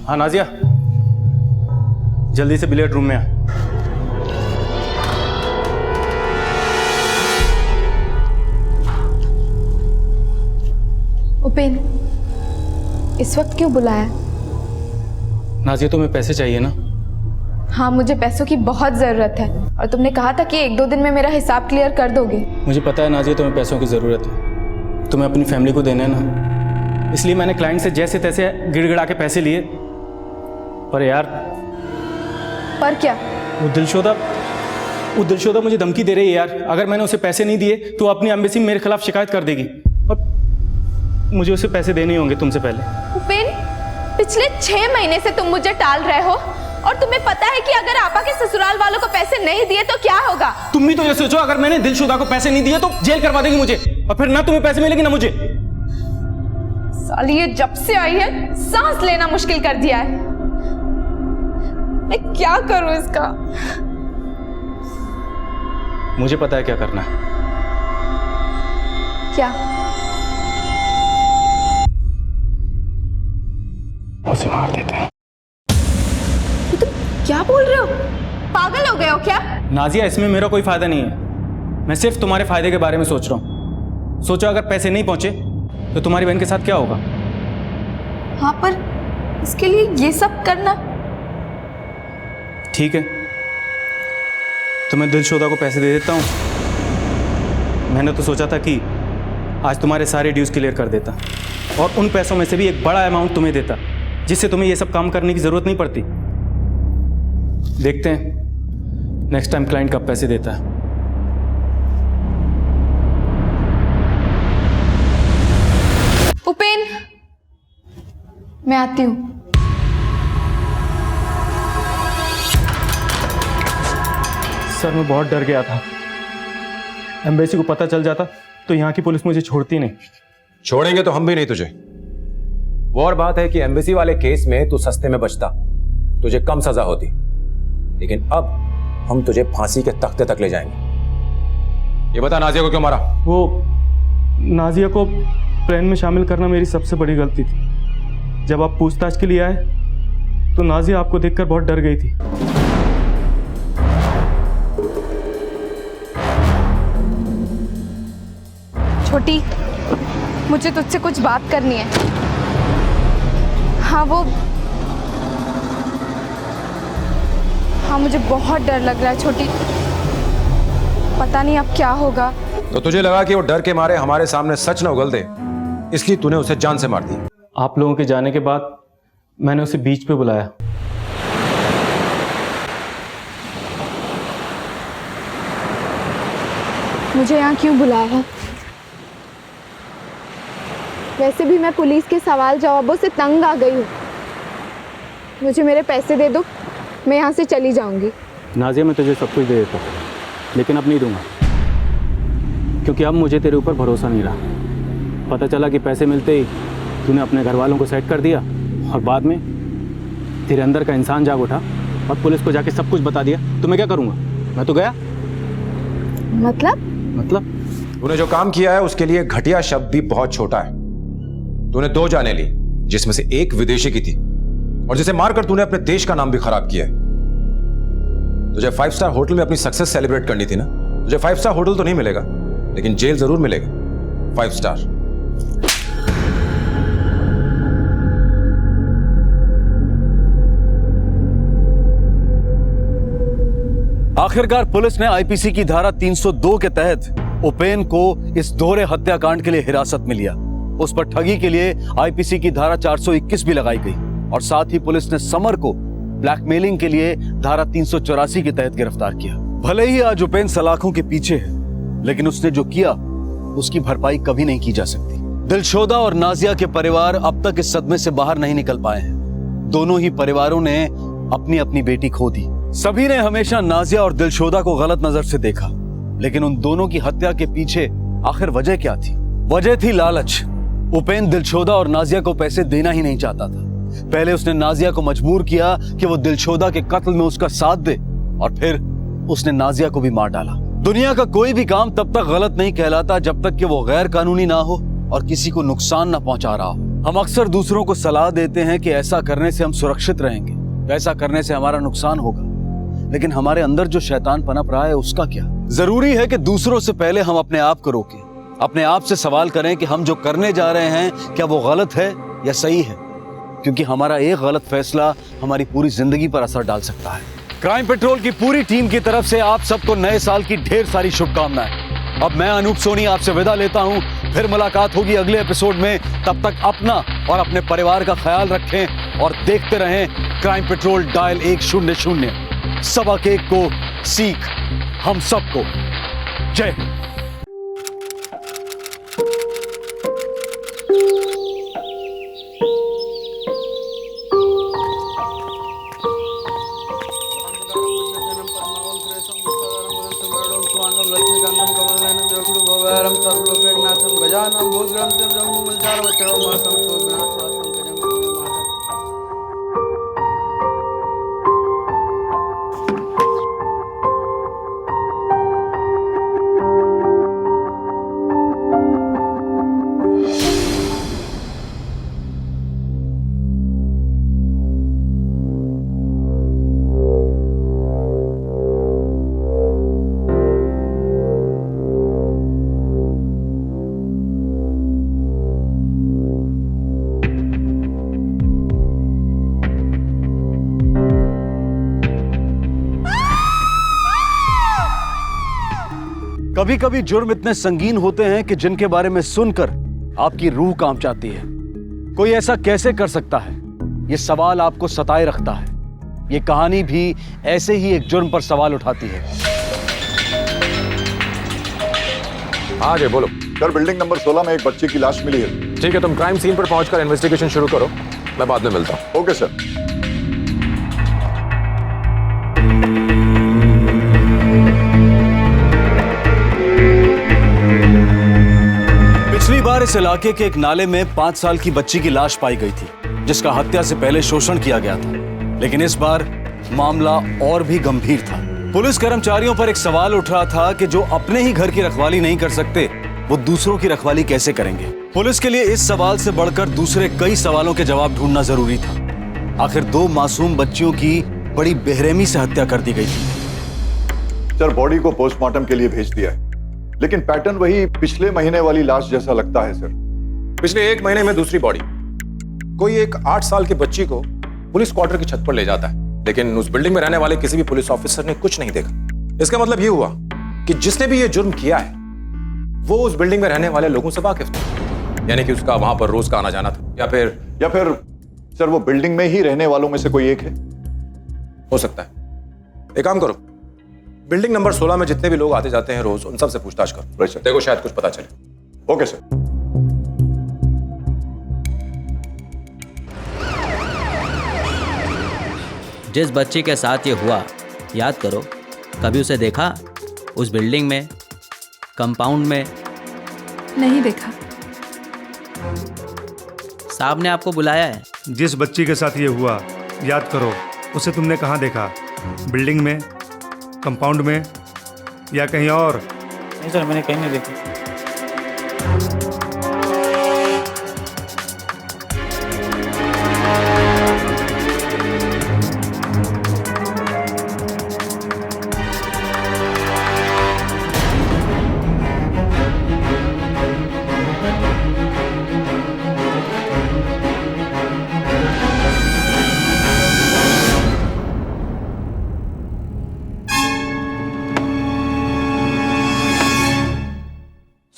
S3: हाँ नाजिया, जल्दी से बिलियर्ड रूम में आ।
S1: उपेन, इस वक्त क्यों बुलाया?
S3: नाजिया, तुम्हें पैसे चाहिए ना?
S1: हाँ, मुझे पैसों की बहुत ज़रूरत है और तुमने कहा था कि 1-2 दिन में मेरा हिसाब क्लियर कर दोगे।
S3: मुझे पता है नाजिया, तुम्हें पैसों की ज़रूरत है, तुम्हें अपनी फैमिली को देना है ना, इसलिए मैंने क्लाइंट से जैसे तैसे गिड़गिड़ा के पैसे लिए। पर यार,
S1: पर क्या?
S3: वो दिलशोदा मुझे धमकी दे रही है यार। अगर मैंने उसे पैसे नहीं दिए तो अपनी एम्बेसी में मेरे खिलाफ शिकायत कर देगी और मुझे उसे पैसे देने होंगे तुमसे पहले।
S1: उपेन, पिछले 6 महीने से तुम मुझे टाल रहे हो और तुम्हें पता है कि अगर आपा के ससुराल वालों को पैसे नहीं दिए तो क्या होगा?
S3: तुम भी तो ये सोचो, अगर मैंने दिलशोदा को पैसे नहीं दिए तो जेल करवा देगी मुझे, और फिर ना तुम्हें पैसे मिलेंगे ना मुझे।
S1: साली, ये जब से आई है सांस लेना मुश्किल कर दिया है। मैं क्या करूं इसका?
S3: मुझे पता है क्या करना है।
S1: क्या?
S3: उसे मार देते हैं।
S1: क्या बोल रहे हो? पागल हो गए हो क्या?
S3: नाजिया, इसमें मेरा कोई फायदा नहीं है। मैं सिर्फ तुम्हारे फायदे के बारे में सोच रहा हूँ। सोचो अगर पैसे नहीं पहुंचे तो तुम्हारी बहन के साथ क्या होगा?
S1: हाँ, पर इसके लिए ये सब करना?
S3: ठीक है, तो मैं दिलशोदा को पैसे दे देता हूँ। मैंने तो सोचा था कि आज तुम्हारे सारे ड्यूज क्लियर कर देता और उन पैसों में से भी एक बड़ा अमाउंट तुम्हें देता, जिससे तुम्हें ये सब काम करने की जरूरत नहीं पड़ती। देखते हैं नेक्स्ट टाइम क्लाइंट कब पैसे देता है।
S1: उपेन, मैं आती हूँ।
S3: सर, मैं बहुत डर गया था। एम्बेसी को पता चल जाता तो यहाँ की पुलिस मुझे छोड़ती नहीं।
S7: छोड़ेंगे तो हम भी नहीं तुझे। वो और बात है कि एम्बेसी वाले केस में तू सस्ते में बचता, तुझे कम सजा होती, लेकिन अब हम तुझे फांसी के तख्ते तक ले जाएंगे। ये बता, नाजिया को क्यों मारा?
S3: वो नाजिया को प्लान में शामिल करना मेरी सबसे बड़ी गलती थी। जब आप पूछताछ के लिए आए तो नाजिया आपको देखकर बहुत डर गई थी।
S1: छोटी, मुझे तुझसे कुछ बात करनी है। हाँ, मुझे बहुत डर लग रहा है छोटी। पता नहीं अब क्या होगा।
S7: तो तुझे लगा कि वो डर के मारे हमारे सामने सच न उगल दे, इसलिए तूने उसे जान से मार दी।
S3: आप लोगों के जाने के बाद मैंने उसे बीच पे बुलाया।
S1: मुझे यहाँ क्यों बुलाया है? वैसे भी मैं पुलिस के सवाल जवाबों से तंग आ गई हूँ। मुझे मेरे पैसे दे दो, मैं यहाँ से चली जाऊँगी।
S3: नाजिया, मैं तुझे सब कुछ दे देता हूँ, लेकिन अब नहीं दूंगा, क्योंकि अब मुझे तेरे ऊपर भरोसा नहीं रहा। पता चला कि पैसे मिलते ही तूने अपने घर वालों को सेट कर दिया और बाद में तेरे अंदर का इंसान जाग उठा और पुलिस को जाके सब कुछ बता दिया। तो मैं क्या करूँगा? मैं तो गया।
S1: मतलब
S7: तूने जो काम किया है उसके लिए घटिया शब्द भी बहुत छोटा है। तूने 2 जानें ली, जिसमें से एक विदेशी की थी, और जिसे मारकर तूने अपने देश का नाम भी खराब किया है। तुझे 5 स्टार होटल में अपनी सक्सेस सेलिब्रेट करनी थी ना। तुझे 5 स्टार होटल तो नहीं मिलेगा, लेकिन जेल जरूर मिलेगा, 5 स्टार।
S6: आखिरकार पुलिस ने आईपीसी की धारा 302 के तहत उपेन को इस दोहरे हत्याकांड के लिए हिरासत में लिया। उस पर ठगी के लिए आईपीसी की धारा 421 भी लगाई गई और साथ ही पुलिस ने समर को ब्लैकमेलिंग के लिए धारा 384 के तहत गिरफ्तार किया। भले ही आज उपेन सलाखों के पीछे है, लेकिन उसने जो किया उसकी भरपाई कभी नहीं की जा सकती। दिलशोदा और नाजिया के परिवार अब तक इस सदमे से बाहर नहीं निकल पाए हैं। दोनों ही परिवारों ने अपनी अपनी बेटी खो दी। सभी ने हमेशा नाजिया और दिलशोदा को गलत नजर से देखा, लेकिन उन दोनों की हत्या के पीछे आखिर वजह क्या थी? वजह थी लालच। उपेन दिलशोदा और नाजिया को पैसे देना ही नहीं चाहता था। पहले उसने नाजिया को मजबूर किया कि वो दिलशोदा के कत्ल में उसका साथ दे, और फिर उसने नाजिया को भी मार डाला। दुनिया का कोई भी काम तब तक गलत नहीं कहलाता जब तक कि वो गैर कानूनी ना हो और किसी को नुकसान ना पहुंचा रहा हो। हम अक्सर दूसरों को सलाह देते हैं कि ऐसा करने से हम सुरक्षित रहेंगे, वैसा करने से हमारा नुकसान होगा, लेकिन हमारे अंदर जो शैतान पनप रहा है उसका क्या? जरूरी है कि दूसरों से पहले हम अपने आप को रोकें, अपने आप से सवाल करें कि हम जो करने जा रहे हैं क्या वो गलत है या सही है, क्योंकि हमारा एक गलत फैसला हमारी पूरी जिंदगी पर असर डाल सकता है। क्राइम पेट्रोल की पूरी टीम की तरफ से आप सबको नए साल की ढेर सारी शुभकामनाएं। अब मैं अनूप सोनी आपसे विदा लेता हूं, फिर मुलाकात होगी अगले एपिसोड में। तब तक अपना और अपने परिवार का ख्याल रखें और देखते रहें क्राइम पेट्रोल डायल 100। सबक एक को सीख हम सबको। जय हिंद।
S4: गजानम भूतग्रम तिर्जंगुमलचार वचरो मासम सोग्नाथवासम गजंगुमे माता।
S6: कभी कभी जुर्म इतने संगीन होते हैं कि जिनके बारे में सुनकर आपकी रूह कांप जाती है। कोई ऐसा कैसे कर सकता है? ये सवाल आपको सताए रखता है। ये कहानी भी ऐसे ही एक जुर्म पर सवाल उठाती है।
S7: हाँ जी बोलो।
S22: सर, बिल्डिंग नंबर 16 में एक बच्चे की लाश मिली है।
S7: ठीक है, तुम क्राइम सीन पर पहुंचकर इन्वेस्टिगेशन शुरू करो, मैं बाद में मिलता हूँ।
S22: Okay sir.
S6: पिछली बार इस इलाके के एक नाले में 5 साल की बच्ची की लाश पाई गई थी, जिसका हत्या से पहले शोषण किया गया था। लेकिन इस बार मामला और भी गंभीर था। पुलिस कर्मचारियों पर एक सवाल उठ रहा था कि जो अपने ही घर की रखवाली नहीं कर सकते, वो दूसरों की रखवाली कैसे करेंगे। पुलिस के लिए इस सवाल से बढ़कर दूसरे कई सवालों के जवाब ढूंढना जरूरी था। आखिर 2 मासूम बच्चियों की बड़ी बेरहमी से हत्या कर दी गई थी।
S22: सर, बॉडी को पोस्टमार्टम के लिए भेज दिया है, लेकिन पैटर्न वही पिछले महीने वाली लाश जैसा लगता है सर।
S7: पिछले 1 महीने में दूसरी बॉडी। कोई एक 8 साल की बच्ची को पुलिस क्वार्टर की छत पर ले जाता है, लेकिन उस बिल्डिंग में रहने वाले किसी भी पुलिस ऑफिसर ने कुछ नहीं देखा। इसका मतलब ये हुआ कि जिसने भी ये जुर्म किया है वो उस बिल्डिंग में रहने वाले लोगों से वाकिफ था, यानी कि उसका वहां पर रोज का आना जाना था। या फिर
S22: सर वो बिल्डिंग में ही रहने वालों में से कोई एक है।
S7: हो सकता है। एक काम करो, बिल्डिंग नंबर 16 में जितने भी लोग आते जाते हैं रोज, उन सब से पूछताछ करो। देखो शायद कुछ पता चले।
S22: Okay sir.
S23: जिस बच्ची के साथ ये हुआ, याद करो, कभी उसे देखा उस बिल्डिंग में, कंपाउंड में?
S16: नहीं देखा।
S23: साहब ने आपको बुलाया है?
S24: जिस बच्ची के साथ ये हुआ, याद करो, उसे तुमने कहाँ देखा? बिल्डिंग में, कंपाउंड में या कहीं और?
S25: नहीं सर, मैंने कहीं नहीं देखी।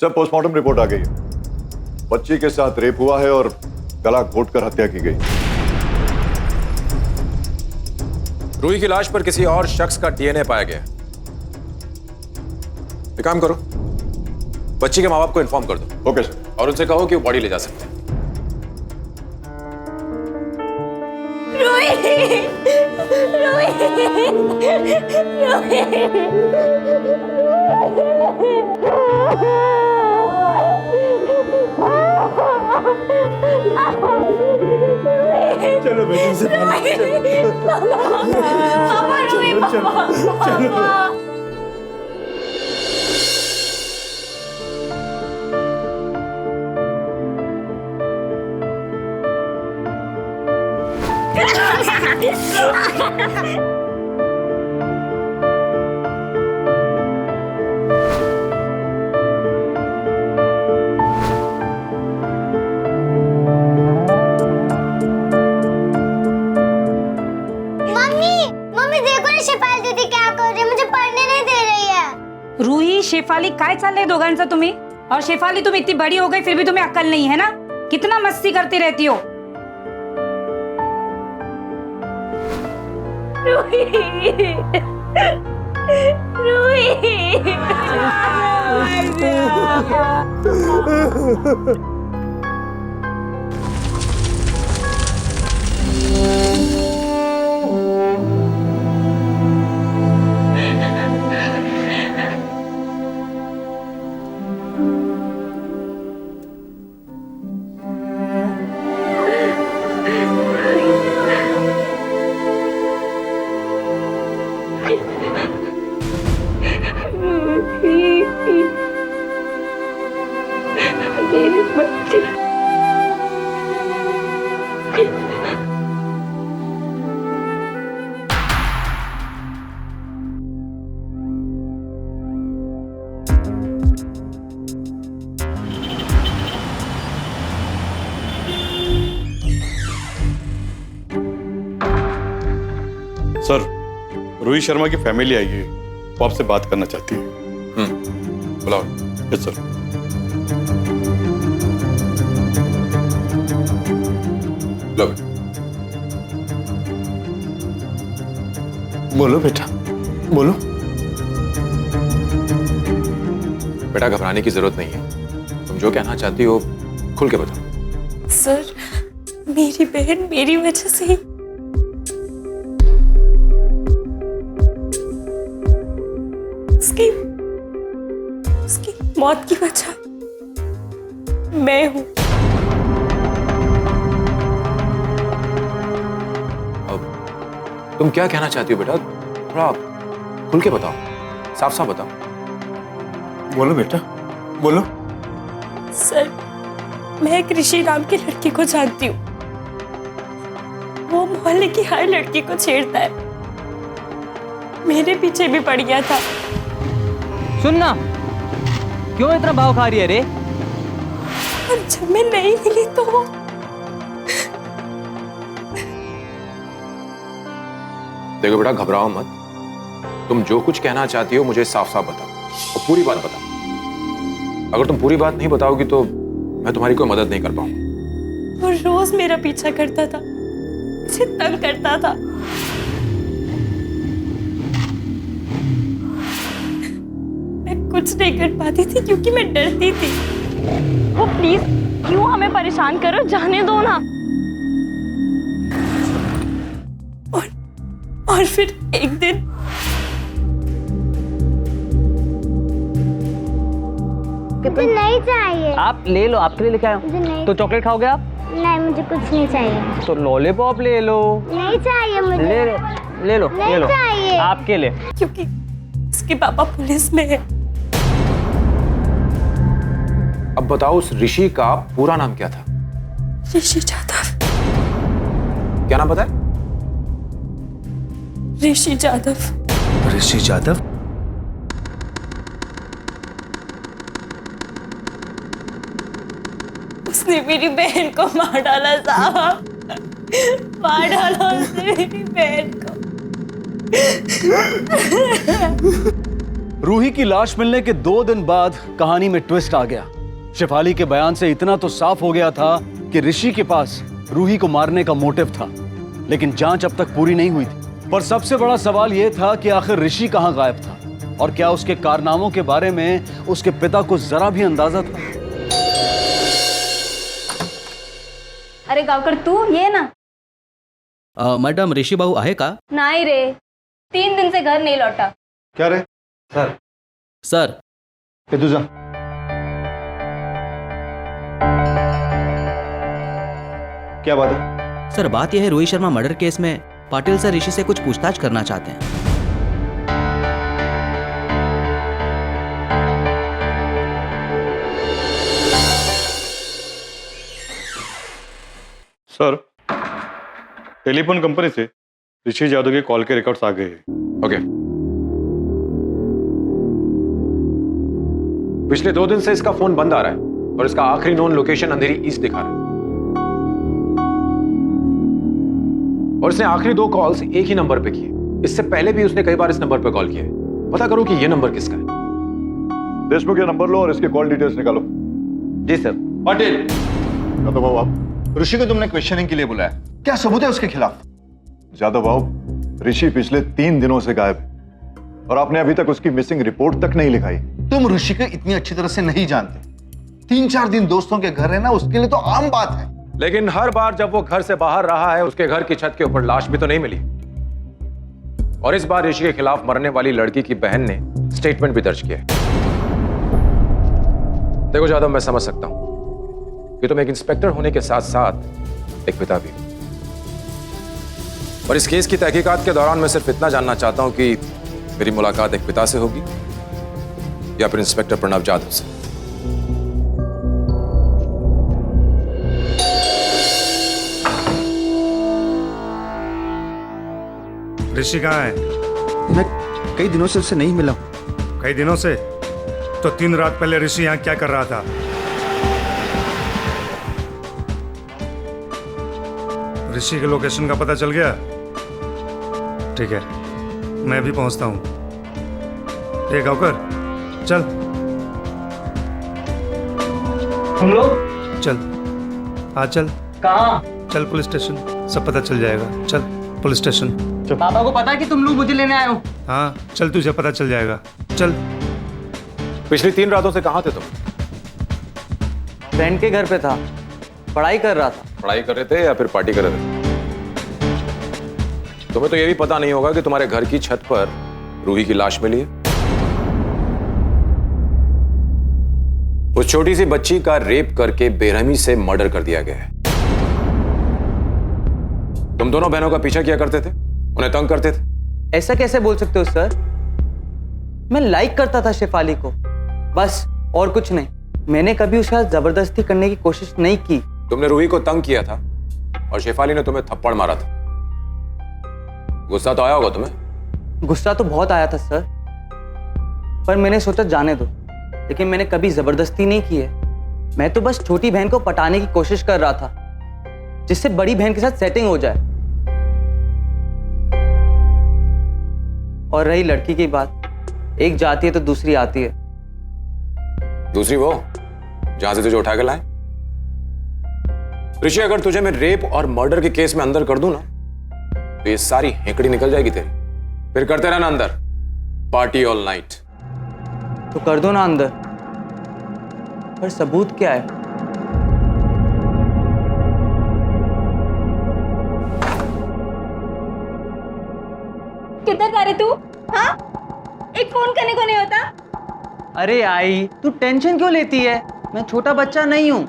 S22: सर, पोस्टमार्टम रिपोर्ट आ गई है। बच्ची के साथ रेप हुआ है और गला घोटकर हत्या की गई।
S7: रूही की लाश पर किसी और शख्स का डीएनए पाया गया। एक काम करो, बच्ची के माँ बाप को इन्फॉर्म कर दो।
S22: Okay sir.
S7: और उनसे कहो कि वो बॉडी ले जा सकते हैं।
S21: चलो बेटी से चलो।
S2: रूही, शेफाली, काय चाललंय दोघांचं तुम्ही? और शेफाली, तुम इतनी बड़ी हो गई फिर भी तुम्हें अक्ल नहीं है ना? कितना मस्ती करती रहती हो।
S22: सर, रूही शर्मा की फैमिली आई है, वो आपसे बात करना चाहती है।
S7: बुलाओ।
S22: Yes sir.
S7: लो।
S22: बोलो बेटा, बोलो।
S7: बेटा, घबराने की जरूरत नहीं है। तुम जो कहना चाहती हो खुल के बताओ।
S15: सर, मेरी बहन मेरी वजह से ही उसकी मौत की वजह मैं हूं।
S7: अब तुम क्या कहना चाहती हो बेटा? थोड़ा खुल के बताओ, साफ साफ बताओ।
S22: बोलो बेटा, बोलो।
S15: सर, मैं एक ऋषि नाम की लड़की को जानती हूँ। वो मोहल्ले की हर लड़की को छेड़ता है। मेरे पीछे भी पड़ गया था।
S23: सुनना, क्यों इतना भाव खा रही है रे?
S15: और जब मैं नहीं मिली तो
S7: देखो बेटा, घबराओ मत। तुम जो कुछ कहना चाहती हो मुझे साफ साफ बताओ और पूरी बात बताओ। अगर तुम पूरी बात नहीं बताओगी तो मैं तुम्हारी कोई मदद नहीं कर पाऊंगा।
S15: वो रोज मेरा पीछा करता था, मुझे तंग करता था। मैं कुछ नहीं कर पाती थी क्योंकि मैं डरती थी। वो प्लीज क्यों हमें परेशान करो, जाने दो ना। और फिर एक दिन
S10: मुझे नहीं चाहिए।
S23: आप ले लो, आपके लिए लेके आया हूं। तो चॉकलेट खाओगे आप?
S10: नहीं, मुझे कुछ नहीं चाहिए।
S23: तो लॉलीपॉप ले लो।
S10: नहीं चाहिए मुझे।
S23: ले लो, ले लो,
S10: नहीं
S23: ले लो।
S10: चाहिए।
S23: आपके लिए।
S15: क्योंकि उसके पापा पुलिस में है।
S7: अब बताओ उस ऋषि का पूरा नाम क्या था?
S15: ऋषि जादव।
S7: क्या नाम बताया?
S15: ऋषि जादव।
S5: ऋषि जादव?
S15: उसने मेरी बहन को मार डाला साहब, मार डाला उसने मेरी बहन को।
S6: रूही की लाश मिलने के 2 दिन बाद कहानी में ट्विस्ट आ गया। शेफाली के बयान से इतना तो साफ हो गया था कि ऋषि के पास रूही को मारने का मोटिव था, लेकिन जांच अब तक पूरी नहीं हुई थी। पर सबसे बड़ा सवाल यह था कि आखिर ऋषि कहां गायब था और क्या उसके कारनामों के बारे में उसके पिता को जरा भी अंदाजा था?
S13: अरे गावकर तू ये ना।
S23: मैडम ऋषि बाबू आहे का?
S13: नहीं रे, 3 दिन से घर नहीं लौटा।
S21: क्या रे?
S23: सर
S21: ये तू जा। क्या बात है?
S23: सर बात यह है, रोहित शर्मा मर्डर केस में पाटिल सर ऋषि से कुछ पूछताछ करना चाहते हैं।
S24: सर टेलीफोन कंपनी से ऋषि जादव के कॉल के रिकॉर्ड्स आ गए हैं।
S7: ओके। पिछले 2 दिन से इसका फोन बंद आ रहा है और इसका आखिरी नोन लोकेशन अंधेरी ईस्ट दिखा रहा है। और इसने आखिरी 2 कॉल्स एक ही नंबर पे किए। इससे पहले भी उसने कई बार इस नंबर पे कॉल किया है। पता करो कि ये नंबर किसका है।
S22: देशमुख ये नंबर लो और इसके कॉल डिटेल्स निकालो।
S21: जी सर। पाटिल,
S22: यादव बाबू आप
S21: ऋषि को तुमने क्वेश्चनिंग के लिए बुलाया, क्या सबूत है उसके खिलाफ?
S22: यादव बाबू, ऋषि पिछले 3 दिनों से गायब है और आपने अभी तक उसकी मिसिंग रिपोर्ट तक नहीं लिखाई।
S21: तुम ऋषि को इतनी अच्छी तरह से नहीं जानते। 3-4 दिन दोस्तों के घर रहना उसके लिए तो आम बात है।
S7: लेकिन हर बार जब वो घर से बाहर रहा है, उसके घर की छत के ऊपर लाश भी तो नहीं मिली। और इस बार ऋषि के खिलाफ मरने वाली लड़की की बहन ने स्टेटमेंट भी दर्ज किया है। देखो जादव, मैं समझ सकता हूं कि तुम एक इंस्पेक्टर होने के साथ साथ एक पिता भी हो। और इस केस की तहकीकात के दौरान मैं सिर्फ इतना जानना चाहता हूं कि मेरी मुलाकात एक पिता से होगी या फिर इंस्पेक्टर प्रणव जाधव से।
S24: ऋषि कहाँ है?
S21: मैं कई दिनों से उससे नहीं मिला हूं।
S24: कई दिनों से? तो 3 रात पहले ऋषि यहाँ क्या कर रहा था? ऋषि के लोकेशन का पता चल गया? ठीक है, मैं भी पहुंचता हूँ। ए गावकर, चल।
S14: हम लोग?
S24: चल, आ चल।
S14: कहाँ?
S24: चल पुलिस स्टेशन, सब पता चल जाएगा। चल पुलिस स्टेशन।
S14: पापा को पता है कि तुम लोग मुझे लेने आए हो?
S24: हाँ चल, तुझे पता चल जाएगा। चल।
S7: पिछली 3 रातों से कहाँ थे तुम?
S14: फ्रेंड के घर पे था, पढ़ाई कर रहा था।
S7: पढ़ाई कर रहे थे या फिर पार्टी कर रहे थे? तुम्हें तो ये भी पता नहीं होगा कि तुम्हारे घर की छत पर रूही की लाश मिली है। उस छोटी सी बच्ची का रेप करके बेरहमी से मर्डर कर दिया गया है। तुम दोनों बहनों का पीछा किया करते थे, उन्हें तंग करते थे।
S14: ऐसा कैसे बोल सकते हो सर? मैं लाइक करता था शेफाली को, बस, और कुछ नहीं। मैंने कभी उसके साथ जबरदस्ती करने की कोशिश नहीं की।
S7: तुमने रूही को तंग किया था और शेफाली ने तुम्हें थप्पड़ मारा था। गुस्सा तो आया होगा तुम्हें?
S14: गुस्सा तो बहुत आया था सर, पर मैंने सोचा जाने दो। लेकिन मैंने कभी जबरदस्ती नहीं की है। मैं तो बस छोटी बहन को पटाने की कोशिश कर रहा था, जिससे बड़ी बहन के साथ सेटिंग हो जाए। और रही लड़की की बात, एक जाती है तो दूसरी आती है।
S7: दूसरी वो जहां से तुझे उठा के लाए? ऋषि, अगर तुझे मैं रेप और मर्डर के केस में अंदर कर दूं ना, तो ये सारी हेकड़ी निकल जाएगी तेरी। फिर करते रहना अंदर पार्टी ऑल नाइट।
S14: तो कर दो ना अंदर, पर सबूत क्या है?
S13: किधर जा रहे तू? हाँ, एक फोन करने को नहीं होता?
S14: अरे आई, तू टेंशन क्यों लेती है? मैं छोटा बच्चा नहीं हूँ।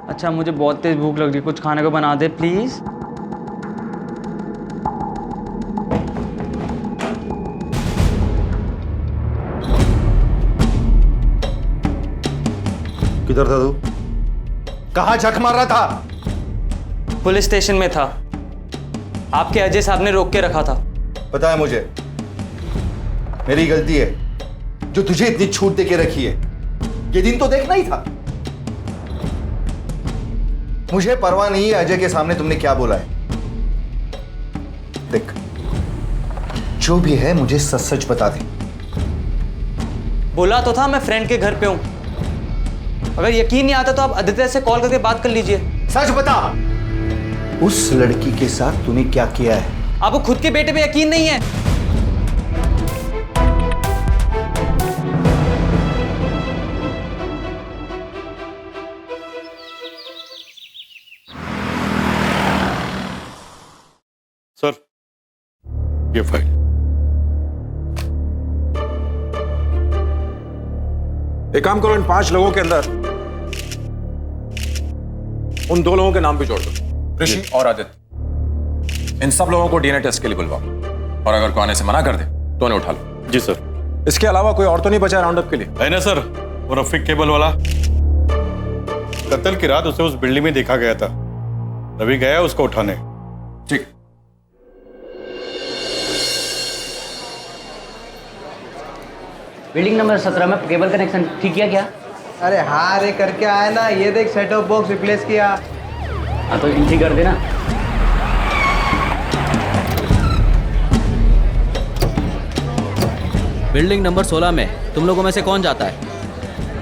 S14: अच्छा, मुझे बहुत तेज भूख लग रही है, कुछ खाने को बना दे प्लीज।
S21: किधर था तू? कहाँ झक मार रहा था?
S14: पुलिस स्टेशन में था। आपके अजय साहब ने रोक के रखा था।
S21: पता है मुझे, मेरी गलती है जो तुझे इतनी छूट देके रखी है। ये दिन तो देखना ही था। मुझे परवाह नहीं है अजय के सामने तुमने क्या बोला है। देख, जो भी है मुझे सच सच बता दे।
S14: बोला तो था मैं फ्रेंड के घर पे हूं। अगर यकीन नहीं आता तो आप आदित्य से कॉल करके बात कर लीजिए।
S21: सच बता, उस लड़की के साथ तूने क्या किया है?
S14: आपको खुद के बेटे पे यकीन नहीं है?
S5: सर, ये फाइल।
S7: एक काम करो, इन 5 लोगों के अंदर उन 2 लोगों के नाम भी जोड़ दो, ऋषि और आदित्य। इन सब लोगों को डीएनए टेस्ट के लिए बुलवाओ, और अगर कोई आने से मना कर दे तो उन्हें उठा लो।
S5: जी सर।
S7: इसके अलावा कोई और तो नहीं बचा राउंड अप के लिए?
S5: है ना सर, वो रफीक केबल वाला। कत्ल की रात उसे उस बिल्डिंग में देखा गया था। रवि गया उसको उठाने।
S7: ठीक।
S14: बिल्डिंग नंबर 17 में केबल कनेक्शन ठीक किया क्या?
S11: अरे हाँ रे, करके आया ना। ये देख, सेट ऑफ बॉक्स रिप्लेस किया।
S14: हाँ तो इनकी कर देना।
S23: बिल्डिंग नंबर 16 में तुम लोगों में से कौन जाता है?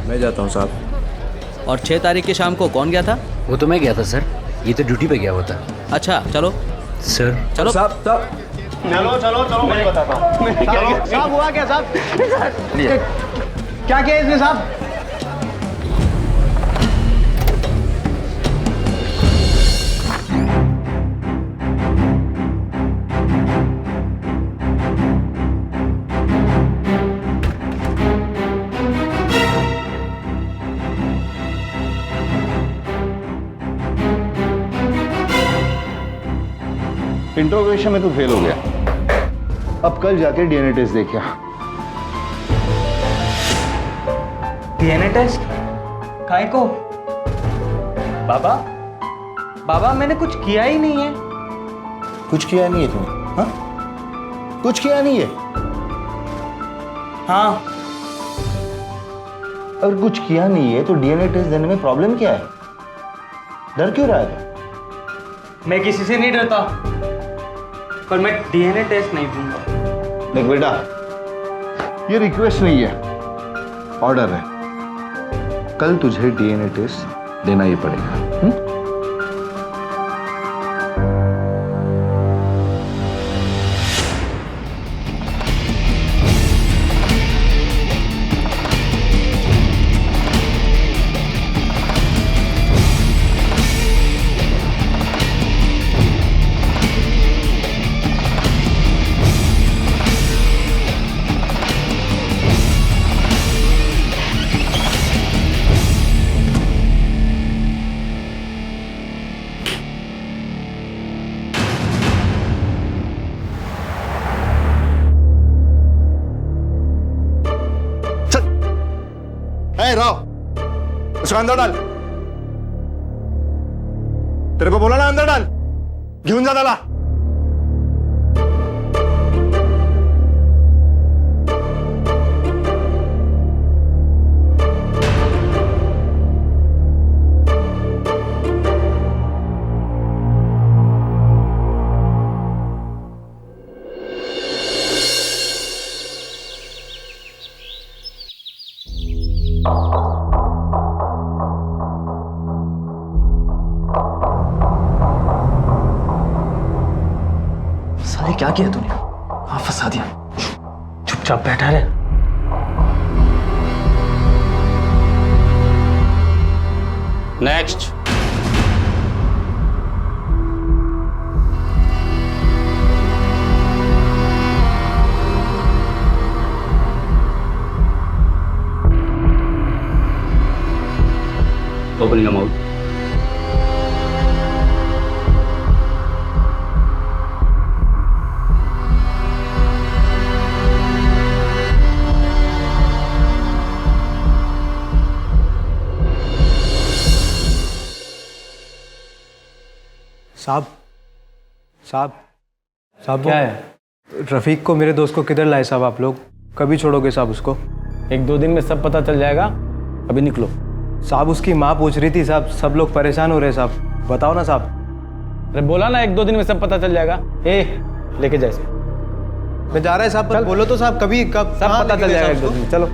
S17: मैं जाता हूँ साहब।
S23: और 6 तारीख की शाम को कौन गया था?
S17: वो तो मैं गया था सर, ये तो ड्यूटी पे गया हुआ था।
S23: अच्छा चलो
S17: सर।
S23: चलो
S17: साहब
S11: चलो चलो चलो, मैं बताता हूँ। साहब हुआ क्या साहब? क्या किया इसने साहब?
S21: इंट्रोगेशन में तो फेल हो गया। अब कल जाके डीएनए टेस्ट देखिए।
S14: DNA test? काय को? बाबा मैंने कुछ किया ही नहीं है।
S21: कुछ किया नहीं है तुमने? हाँ, कुछ किया नहीं है?
S14: हाँ।
S21: अगर कुछ किया नहीं है तो डीएनए टेस्ट देने में प्रॉब्लम क्या है? डर क्यों रहा है?
S14: मैं किसी से नहीं डरता, पर मैं डीएनए टेस्ट नहीं दूंगा।
S21: देख बेटा, ये रिक्वेस्ट नहीं है, ऑर्डर है। कल तुझे डीएनए टेस्ट देना ही पड़ेगा। उसको अंदर डाल। तेरे को बोला ना अंदर डाल, घेऊन जा त्याला।
S17: क्या किया तूने? हाँ, फंसा दिया। चुपचाप बैठा रहे।
S5: नेक्स्ट।
S17: Open your mouth.
S8: साहब साहब साहब
S3: क्या है?
S8: रफीक को, मेरे दोस्त को किधर लाए साहब आप लोग? कभी छोड़ोगे साहब उसको?
S3: 1-2 दिन में सब पता चल जाएगा, अभी निकलो।
S8: साहब उसकी माँ पूछ रही थी साहब, सब लोग परेशान हो रहे हैं साहब, बताओ ना साहब।
S3: अरे बोला ना 1-2 दिन में सब पता चल जाएगा। ए लेके जा इसको।
S8: मैं जा रहा है साहब, बोलो तो साहब कभी कब
S3: सब पता चल जाएगा 1-2 दिन में, चलो।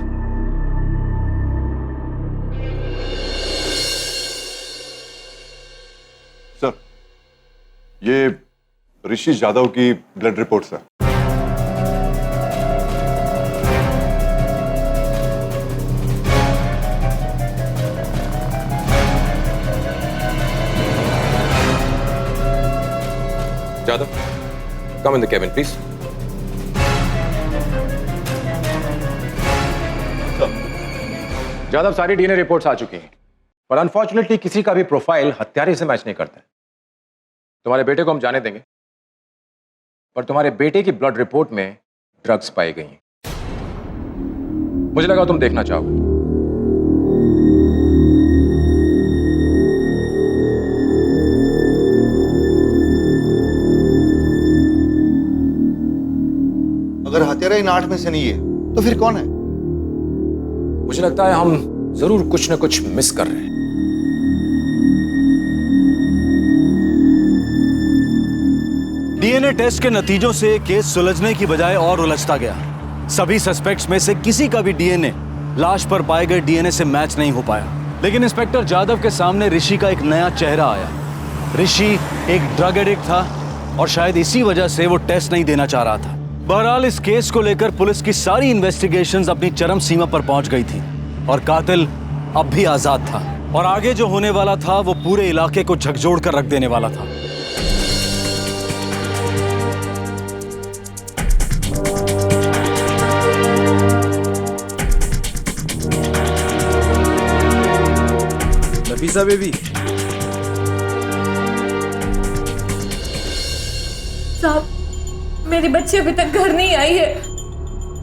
S22: सर, ये ऋषि यादव की ब्लड रिपोर्ट्स है।
S7: Jadhav, come in the cabin, please. Jadhav, सारी डीएनए रिपोर्ट्स आ चुकी हैं, पर अनफॉर्चुनेटली किसी का भी प्रोफाइल हत्यारे से मैच नहीं करता है। तुम्हारे बेटे को हम जाने देंगे, पर तुम्हारे बेटे की ब्लड रिपोर्ट में ड्रग्स पाई गई हैं। मुझे लगा तुम देखना चाहोगे।
S21: अगर हत्यारा इन 8 में से नहीं है तो फिर कौन है?
S7: मुझे लगता है हम जरूर कुछ न कुछ मिस कर रहे हैं।
S6: डीएनए टेस्ट के नतीजों से केस सुलझने की बजाय और उलझता गया। सभी सस्पेक्ट्स में से किसी का भी डीएनए लाश पर पाए गए डीएनए से मैच नहीं हो पाया। लेकिन इंस्पेक्टर जादव के सामने ऋषि का एक नया चेहरा आया। ऋषि एक ड्रग एडिक्ट था और शायद इसी वजह से वो टेस्ट नहीं देना चाह रहा था। बहरहाल इस केस को लेकर पुलिस की सारी इन्वेस्टिगेशंस अपनी चरम सीमा पर पहुंच गई थी और कातिल अब भी आजाद था और आगे जो होने वाला था वो पूरे इलाके को झकझोर कर रख देने वाला था।
S8: नफीसा बेबी,
S13: साहब मेरी बच्ची अभी तक घर नहीं आई है।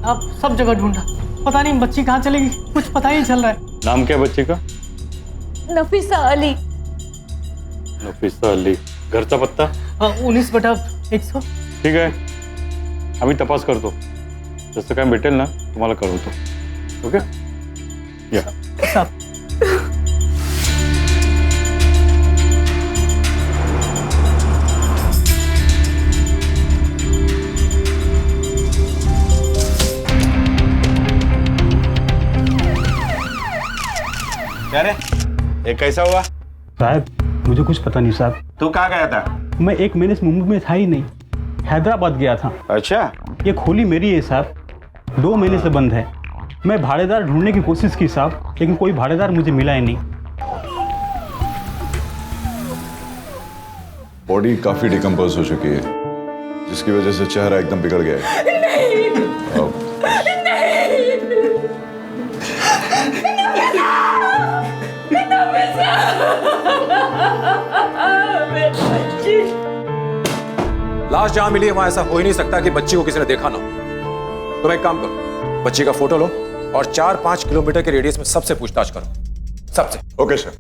S17: आप सब जगह ढूंढा, पता नहीं बच्ची कहाँ चलेगी, कुछ पता ही नहीं चल रहा है।
S3: नाम क्या बच्ची का?
S13: नफीसा अली।
S3: नफीसा अली। घरचा पत्ता?
S17: 19/100।
S3: ठीक आहे, आम्ही तपास करतो, जसं काय भेटेल ना तुम्हाला कळवतो. ओके या.
S17: साहब
S11: क्या रे, ये कैसा हुआ?
S3: साहब मुझे कुछ पता नहीं साहब।
S11: तू कहाँ गया था?
S3: मैं 1 महीने से मुंबई में था ही नहीं, हैदराबाद गया था।
S11: अच्छा,
S3: ये खोली मेरी है साहब, 2 महीने से बंद है। मैं भाड़ेदार ढूंढने की कोशिश की साहब, लेकिन कोई भाड़ेदार मुझे मिला ही नहीं।
S22: बॉडी काफी डिकम्पोज हो चुकी है, जिसकी वजह से चेहरा एकदम बिगड़ गया है।
S7: लाश जहां मिली है वहां ऐसा हो ही नहीं सकता कि बच्ची को किसी ने देखा ना हो। तुम एक काम करो, बच्ची का फोटो लो और 4-5 किलोमीटर के रेडियस में सबसे पूछताछ करो, सबसे।
S22: Okay sir.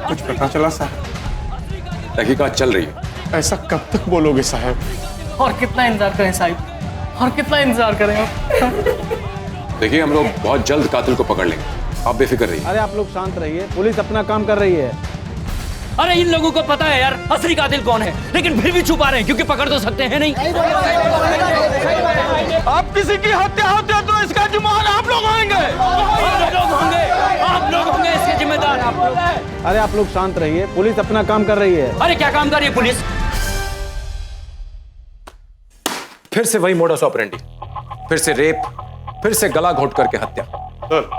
S11: कुछ पता चला साहब?
S7: तहकीकात चल रही है।
S11: ऐसा कब तक बोलोगे साहब?
S17: और कितना इंतजार करें साहब, और कितना इंतजार करें आप?
S7: देखिए हम लोग बहुत जल्द कातिल को पकड़ लेंगे, आप बेफिक्र रहिए।
S3: अरे आप लोग शांत रहिए, पुलिस अपना काम कर रही है।
S23: अरे इन लोगों को पता है यार असली कातिल कौन है, लेकिन फिर भी छुपा रहे हैं क्योंकि पकड़ तो सकते हैं नहीं।
S11: आप किसी की हत्या होते हैं तो इसका जिम्मेदार आप लोग होंगे।
S23: आप लोग होंगे इसके जिम्मेदार।
S8: अरे आप लोग शांत रहिए, पुलिस अपना काम कर रही है।
S23: अरे क्या काम कर रही है पुलिस?
S7: फिर से वही मोडस ऑपरेंडी, फिर से रेप, फिर से गला घोट करके हत्या।
S5: सर,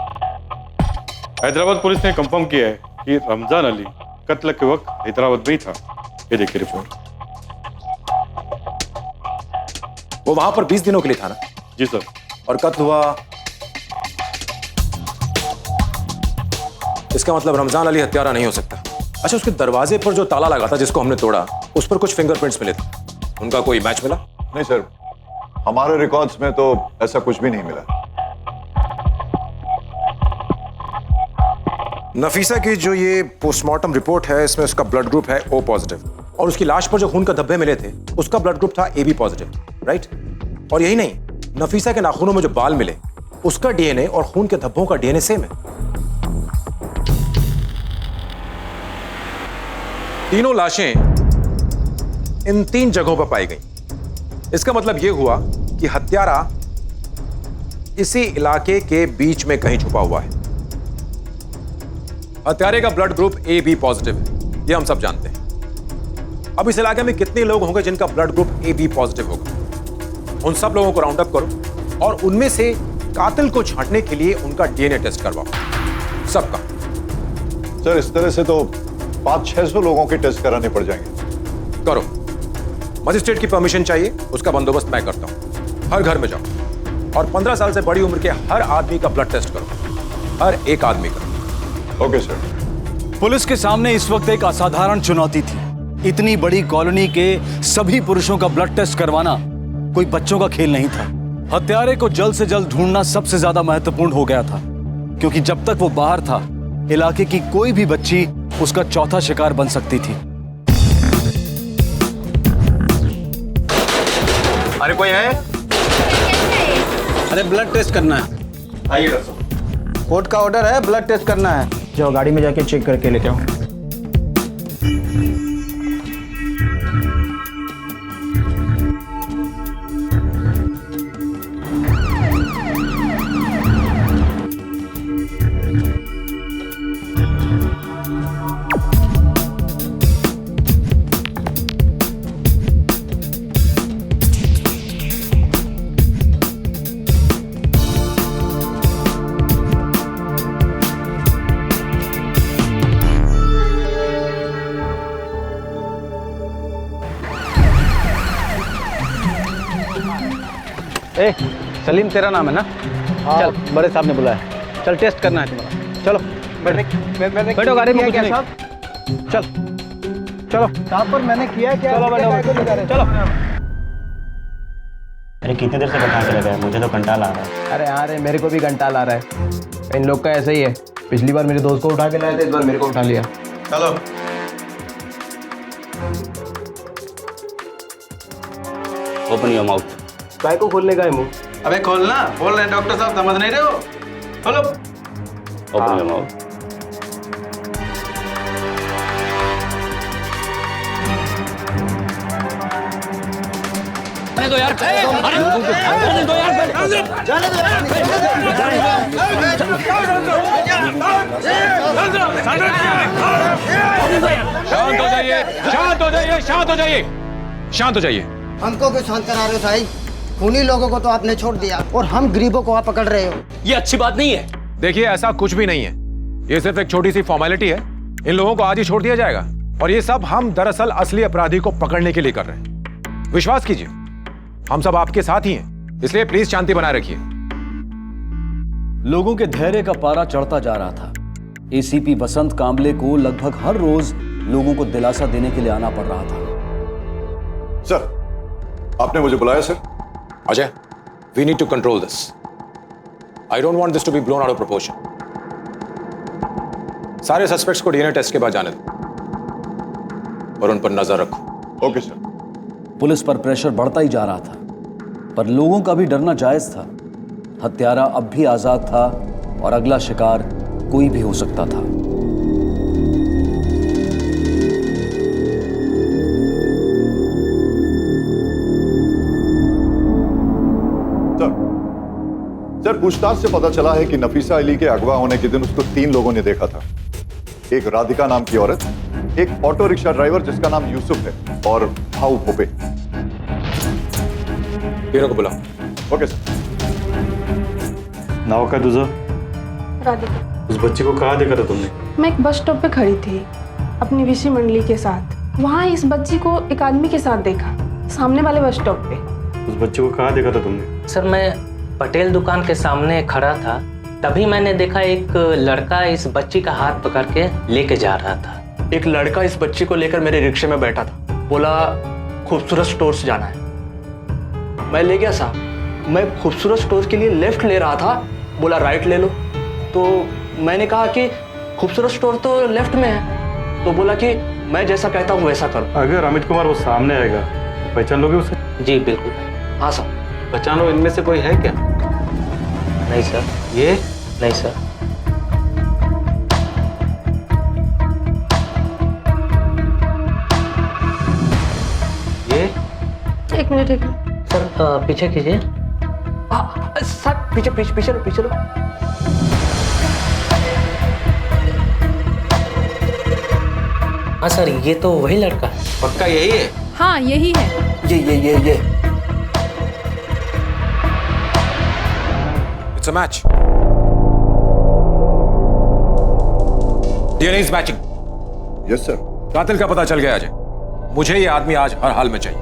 S5: हैदराबाद पुलिस ने कंफर्म किया है कि रमजान अली कत्ल के वक्त हैदराबाद में ही था। ये देखिए रिपोर्ट।
S7: वो वहां पर 20 दिनों के लिए था ना?
S5: जी सर।
S7: और कत्ल हुआ, इसका मतलब रमजान अली हत्यारा नहीं हो सकता। अच्छा, उसके दरवाजे पर जो ताला लगा था जिसको हमने तोड़ा, उस पर कुछ फिंगरप्रिंट्स मिले थे, उनका कोई मैच मिला?
S22: नहीं सर, हमारे रिकॉर्ड्स में तो ऐसा कुछ भी नहीं मिला।
S7: नफीसा की जो ये पोस्टमार्टम रिपोर्ट है, इसमें उसका ब्लड ग्रुप है O पॉजिटिव, और उसकी लाश पर जो खून का धब्बे मिले थे उसका ब्लड ग्रुप था AB पॉजिटिव, राइट? और यही नहीं, नफीसा के नाखूनों में जो बाल मिले उसका DNA और खून के धब्बों का DNA सेम है। तीनों लाशें इन 3 जगहों पर पाई गई। इसका मतलब यह हुआ कि हत्यारा इसी इलाके के बीच में कहीं छुपा हुआ है। हत्यारे का ब्लड ग्रुप AB पॉजिटिव है, यह हम सब जानते हैं। अब इस इलाके में कितने लोग होंगे जिनका ब्लड ग्रुप AB पॉजिटिव होगा? उन सब लोगों को राउंड अप करो और उनमें से कातिल को छांटने के लिए उनका DNA टेस्ट करवाओ, सबका।
S22: सर, इस तरह से तो 500-600 लोगों के टेस्ट कराने पड़ जाएंगे।
S7: करो, मजिस्ट्रेट की परमिशन चाहिए, उसका बंदोबस्त मैं करता हूं। हर घर में जाओ और 15 साल से बड़ी उम्र के हर आदमी का ब्लड टेस्ट करो, हर एक आदमी का।
S22: Okay sir.
S6: पुलिस के सामने इस वक्त एक असाधारण चुनौती थी। इतनी बड़ी कॉलोनी के सभी पुरुषों का ब्लड टेस्ट करवाना कोई बच्चों का खेल नहीं था। हत्यारे को जल्द से जल्द ढूंढना सबसे ज्यादा महत्वपूर्ण हो गया था, क्योंकि जब तक वो बाहर था इलाके की कोई भी बच्ची उसका चौथा शिकार बन सकती थी।
S8: अरे कोई है? अरे ब्लड टेस्ट करना है।
S22: आइए डॉक्टर साहब।
S8: कोर्ट का ऑर्डर है, ब्लड टेस्ट करना है। जाओ गाड़ी में जाके चेक करके लेके आओ। ए, सलीम तेरा नाम है ना? चल, बड़े साहब ने बुलाया। चल टेस्ट करना है तुम्हारा। चलो बैठो गाड़ी में। क्या साहब? चल चलो साहब, पर मैंने किया क्या? चलो बैठो, चलो।
S17: अरे कितनी देर से बता के लगा है, मुझे तो कंटाल आ रहा है।
S8: अरे हाँ रे, मेरे को भी कंटाल आ रहा है। इन लोग का ऐसा ही है, पिछली बार मेरे दोस्त को उठा के लाए थे, इस बार मेरे को उठा लिया।
S22: चलो।
S17: Open your mouth.
S8: काय को खोलने का है मुंह?
S11: अबे खोलना, बोल रहे डॉक्टर साहब, समझ नहीं रहे हो? खोलो।
S17: Open your mouth.
S23: अरे दो यार, अरे दो यार,
S11: जाने
S7: शांत हो जाइए, शांत हो जाइए, शांत हो जाइए, शांत हो जाइए।
S9: हमको क्यों शांत करा रहे हो साईं? खूनी लोगों को तो आपने छोड़ दिया और हम गरीबों को आप पकड़ रहे हो।
S23: ये अच्छी बात नहीं है।
S7: देखिए, ऐसा कुछ भी नहीं है, ये सिर्फ एक छोटी सी फॉर्मेलिटी है। इन लोगों को आज ही छोड़ दिया जाएगा, और ये सब हम दरअसल असली अपराधी को पकड़ने के लिए कर रहे हैं। विश्वास कीजिए, हम सब आपके साथ ही हैं, इसलिए प्लीज शांति बनाए रखिए।
S6: लोगों के धैर्य का पारा चढ़ता जा रहा था। एसीपी वसंत कांबले को लगभग हर रोज लोगों को दिलासा देने के लिए आना पड़ रहा था।
S22: सर, आपने मुझे बुलाया sir?
S7: Ajay, we need to control this. I don't want this to be blown out of proportion. सारे सस्पेक्ट्स को डीएनए टेस्ट के बाद जाने दो और उन पर नजर रखो।
S22: Okay sir.
S6: पुलिस पर प्रेशर बढ़ता ही जा रहा था, पर लोगों का भी डरना जायज था। हत्यारा अब भी आजाद था और अगला शिकार कोई भी हो सकता था।
S21: पूछताछ से पता चला है कि नफीसा अली के अगवा होने के दिन उसको 3 लोगों ने देखा था। एक राधिका नाम की औरत, एक ऑटो रिक्शा ड्राइवर जिसका नाम यूसुफ है और भाऊ भोपे।
S7: तीनों को बुलाओ।
S21: Okay sir.
S3: नाव का तुझा
S13: राधिका।
S3: उस बच्ची को कहाँ देखा था तुमने?
S13: मैं एक बस स्टॉप पे खड़ी थी अपनी विषय मंडली के साथ। वहाँ इस बच्ची को एक आदमी के साथ देखा, सामने वाले बस स्टॉप पे।
S3: उस बच्ची को कहाँ देखा था तुमने?
S17: सर मैं पटेल दुकान के सामने खड़ा था, तभी मैंने देखा एक लड़का इस बच्ची का हाथ पकड़ के लेके जा रहा था।
S11: एक लड़का इस बच्ची को लेकर मेरे रिक्शे में बैठा था, बोला खूबसूरत स्टोर्स जाना है। मैं ले गया साहब। मैं खूबसूरत स्टोर्स के लिए लेफ्ट ले रहा था, बोला राइट ले लो। तो मैंने कहा कि खूबसूरत स्टोर तो लेफ्ट में है, तो बोला कि मैं जैसा कहता हूँ वैसा करो।
S3: अगर अमित कुमार वो सामने आएगा पहचान लोगे उसे?
S17: जी बिल्कुल।
S11: हाँ सर।
S8: पहचानो, इनमें से कोई है क्या?
S17: नहीं सर।
S8: ये?
S17: नहीं सर।
S8: ये?
S13: एक मिनट।
S17: सर पीछे कीजिए।
S11: सर पीछे पीछे पीछे लो, पीछे लो।
S17: हाँ सर, ये तो वही लड़का है।
S8: पक्का यही है?
S16: हाँ यही है।
S11: ये
S7: it's a match. DNA is matching.
S21: Yes sir.
S7: कातिल का पता चल गया अजय। मुझे ये आदमी आज हर हाल में चाहिए।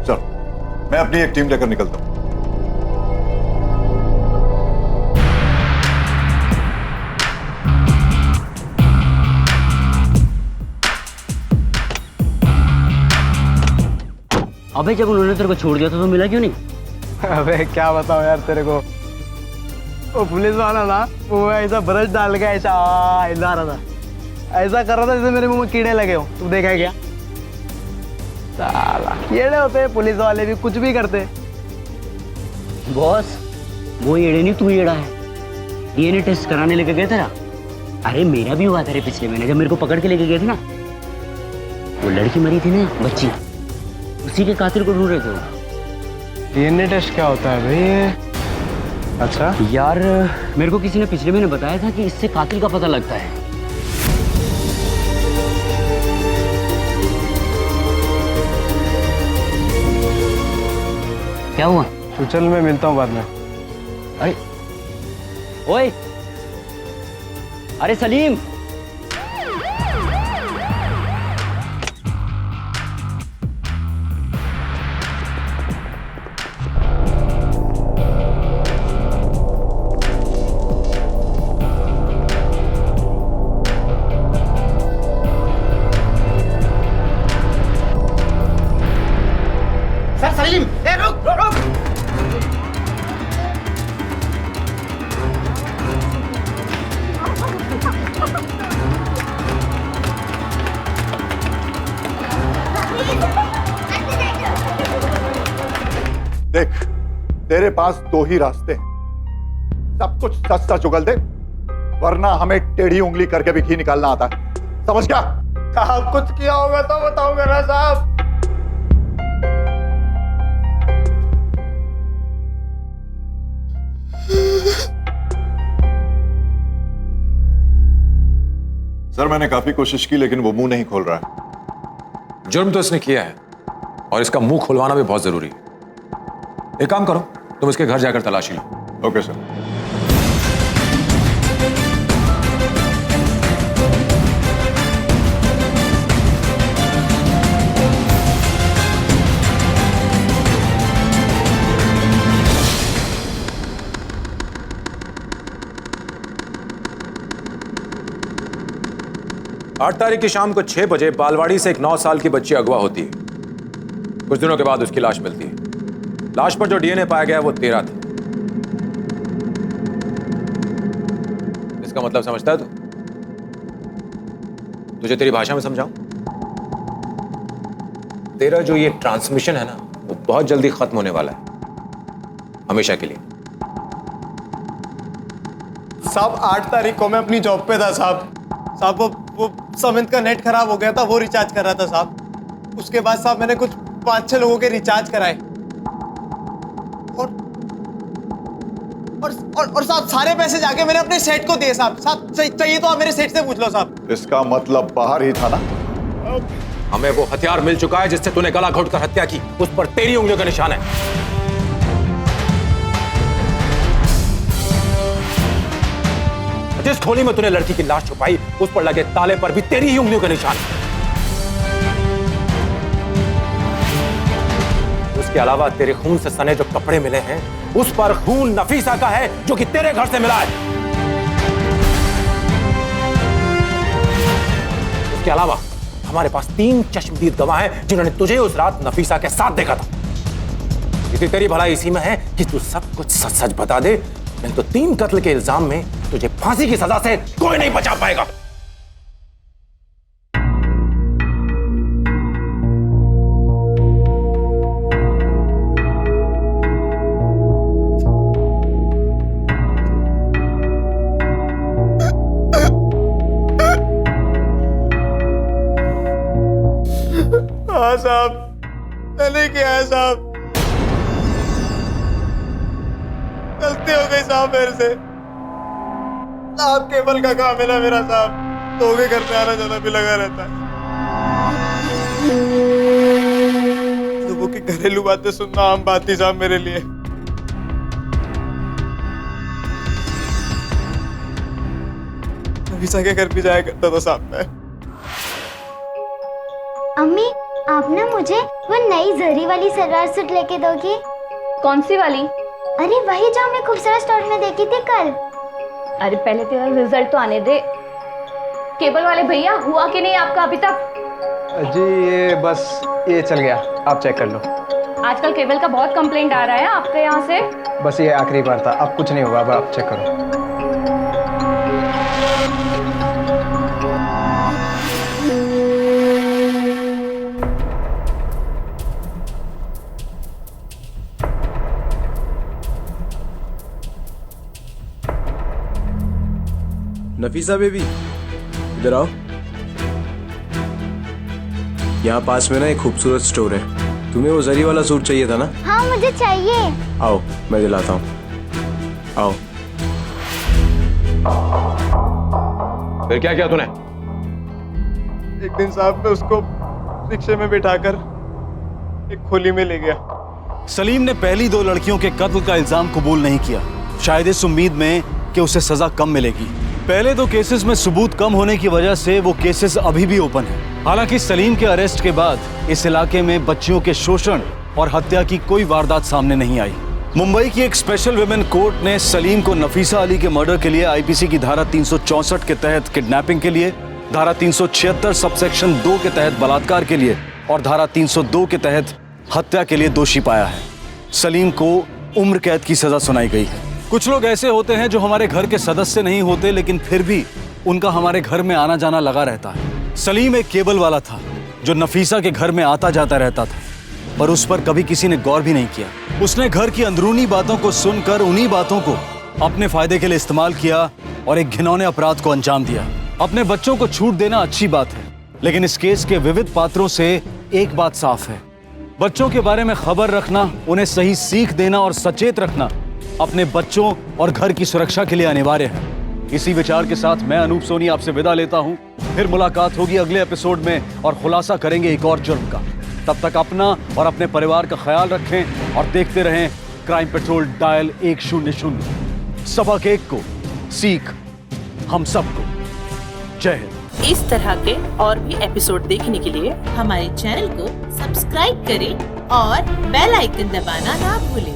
S21: सर, मैं अपनी एक टीम लेकर निकलता हूं।
S17: अबे जब उन्होंने तेरे को छोड़ दिया था तो मिला क्यों नहीं?
S8: अबे क्या बताऊं यार तेरे को, वो पुलिस वाला ना, वो ऐसा ब्रश डाल के ऐसा हिला रहा था, ऐसा कर रहा था जैसे मेरे मुंह में कीड़े लगे हो। तू देखा है क्या? साला कीड़े होते हैं पुलिस वाले भी, कुछ भी करते।
S17: बॉस, वो एड़े नहीं तू एड़ा है। डीएनए टेस्ट कराने लेके गए थे ना? अरे मेरा भी हुआ था रे पिछले महीने, जब मेरे को पकड़ के लेके गए थे ना। वो लड़की मरी थी ना, बच्ची, उसी के कातिल को ढूंढ रहे थे वो।
S8: डीएनए टेस्ट क्या होता है भाई? अच्छा
S17: यार, मेरे को किसी ने पिछले महीने बताया था कि इससे कातिल का पता लगता है। क्या हुआ?
S8: तो चल मैं मिलता हूँ बाद में।
S17: अरे ओए, अरे सलीम,
S9: सर सलीम, रुक रुक।
S21: देख, तेरे पास 2 ही रास्ते हैं। सब कुछ सच सच उगल दे, वरना हमें टेढ़ी उंगली करके भी घी निकालना आता है। समझ गया?
S11: साहब कुछ किया होगा तो बताऊंगा ना साहब।
S21: सर, मैंने काफी कोशिश की लेकिन वो मुंह नहीं खोल रहा है।
S7: जुर्म तो इसने किया है और इसका मुंह खुलवाना भी बहुत जरूरी है। एक काम करो, तुम इसके घर जाकर तलाशी लो।
S21: Okay sir.
S7: आठ तारीख की शाम को 6 बजे बालवाड़ी से एक 9 साल की बच्ची अगवा होती है। कुछ दिनों के बाद उसकी लाश मिलती है। लाश पर जो डीएनए पाया गया वो तेरा था। इसका मतलब समझता है तू? तुझे तेरी भाषा में समझाऊं? तेरा जो ये ट्रांसमिशन है ना, वो बहुत जल्दी खत्म होने वाला है, हमेशा के लिए।
S11: साहब 8 तारीख को मैं अपनी जॉब पे था साहब। वो समित का नेट खराब हो गया था, वो रिचार्ज कर रहा था साहब। उसके बाद साहब मैंने कुछ 5-6 लोगों के रिचार्ज कराए
S12: और साहब सारे पैसे जाके मैंने अपने सेठ को दिए साहब। साहब चाहिए तो आप मेरे सेठ से पूछ लो साहब।
S21: इसका मतलब बाहर ही था ना?
S7: हमें वो हथियार मिल चुका है जिससे तूने गला घोटकर हत्या की, उस पर तेरी उंगलियों का निशान है। जिस खोली में तूने लड़की की लाश छुपाई उस पर लगे ताले पर भी तेरी ही उंगलियों का निशान है। उसके अलावा तेरे खून से सने जो कपड़े मिले हैं उस पर खून नफीसा का है जो कि तेरे घर से मिला है। उसके अलावा हमारे पास 3 चश्मदीद गवाह हैं जिन्होंने तुझे उस रात नफीसा के साथ देखा था। इसी तेरी भलाई इसी में है कि तू सब कुछ सच सच बता दे, नहीं तो 3 कत्ल के इल्जाम में तुझे फांसी की सजा से कोई नहीं बचा पाएगा।
S12: हाँ साहब, मैंने किया है साहब, गलती हो गई साहब मेरे से। साहब केबल का काम है ना मेरा साहब, तो भी घर में आना जाना भी लगा रहता है। लोगों की घरेलू बातें सुनना आम बात थी साहब मेरे लिए। नफीसा के घर भी जाया करता था साहब मैं।
S10: अम्मी, आप ना मुझे वो नई जरी वाली सलवार सूट लेके दोगी?
S18: कौन सी वाली?
S10: अरे वही जो हमने खूबसूरत स्टोर में देखी थी कल।
S18: अरे पहले तेरा रिजल्ट तो आने दे। केबल वाले भैया, हुआ कि नहीं आपका अभी तक?
S19: जी ये बस ये चल गया, आप चेक कर लो।
S18: आजकल केबल का बहुत कंप्लेंट आ रहा है आपके यहाँ से।
S19: बस ये आखिरी बार था, अब कुछ नहीं होगा, अब आप चेक करो।
S20: नफीसा बेबी, इधर आओ। यहाँ पास में ना एक खूबसूरत स्टोर है, तुम्हें वो जरी वाला सूट चाहिए था ना?
S10: हाँ मुझे चाहिए।
S20: आओ मैं दिलाता हूँ, आओ।
S7: फिर क्या किया तूने?
S12: एक दिन साहब मैं उसको रिक्शे में बिठाकर एक खोली में ले गया।
S6: सलीम ने पहली 2 लड़कियों के कत्ल का इल्जाम कबूल नहीं किया, शायद इस उम्मीद में कि उसे सजा कम मिलेगी। पहले 2 केसेस में सबूत कम होने की वजह से वो केसेस अभी भी ओपन हैं। हालांकि सलीम के अरेस्ट के बाद इस इलाके में बच्चियों के शोषण और हत्या की कोई वारदात सामने नहीं आई। मुंबई की एक स्पेशल विमेन कोर्ट ने सलीम को नफीसा अली के मर्डर के लिए आईपीसी की धारा 364 के तहत किडनैपिंग के लिए, धारा 376 सबसेक्शन 2 के तहत बलात्कार के लिए और धारा 302 के तहत हत्या के लिए दोषी पाया है। सलीम को उम्र कैद की सजा सुनाई गई है। कुछ लोग ऐसे होते हैं जो हमारे घर के सदस्य नहीं होते, लेकिन फिर भी उनका हमारे घर में आना जाना लगा रहता है। सलीम एक केबल वाला था जो नफीसा के घर में आता जाता रहता था, पर उस पर कभी किसी ने गौर भी नहीं किया। उसने घर की अंदरूनी बातों को सुनकर उन्हीं बातों को अपने फायदे के लिए इस्तेमाल किया और एक घिनौने अपराध को अंजाम दिया। अपने बच्चों को छूट देना अच्छी बात है, लेकिन इस केस के विविध पात्रों से एक बात साफ है, बच्चों के बारे में खबर रखना, उन्हें सही सीख देना और सचेत रखना अपने बच्चों और घर की सुरक्षा के लिए अनिवार्य है। इसी विचार के साथ मैं अनूप सोनी आपसे विदा लेता हूं। फिर मुलाकात होगी अगले एपिसोड में और खुलासा करेंगे एक और जुर्म का। तब तक अपना और अपने परिवार का ख्याल रखें और देखते रहें क्राइम पेट्रोल डायल 100। सबक एक को सीख हम सबको। जय हिंद।
S25: इस तरह के और भी एपिसोड देखने के लिए हमारे चैनल को सब्सक्राइब करें और बेल आइकन दबाना ना भूलें।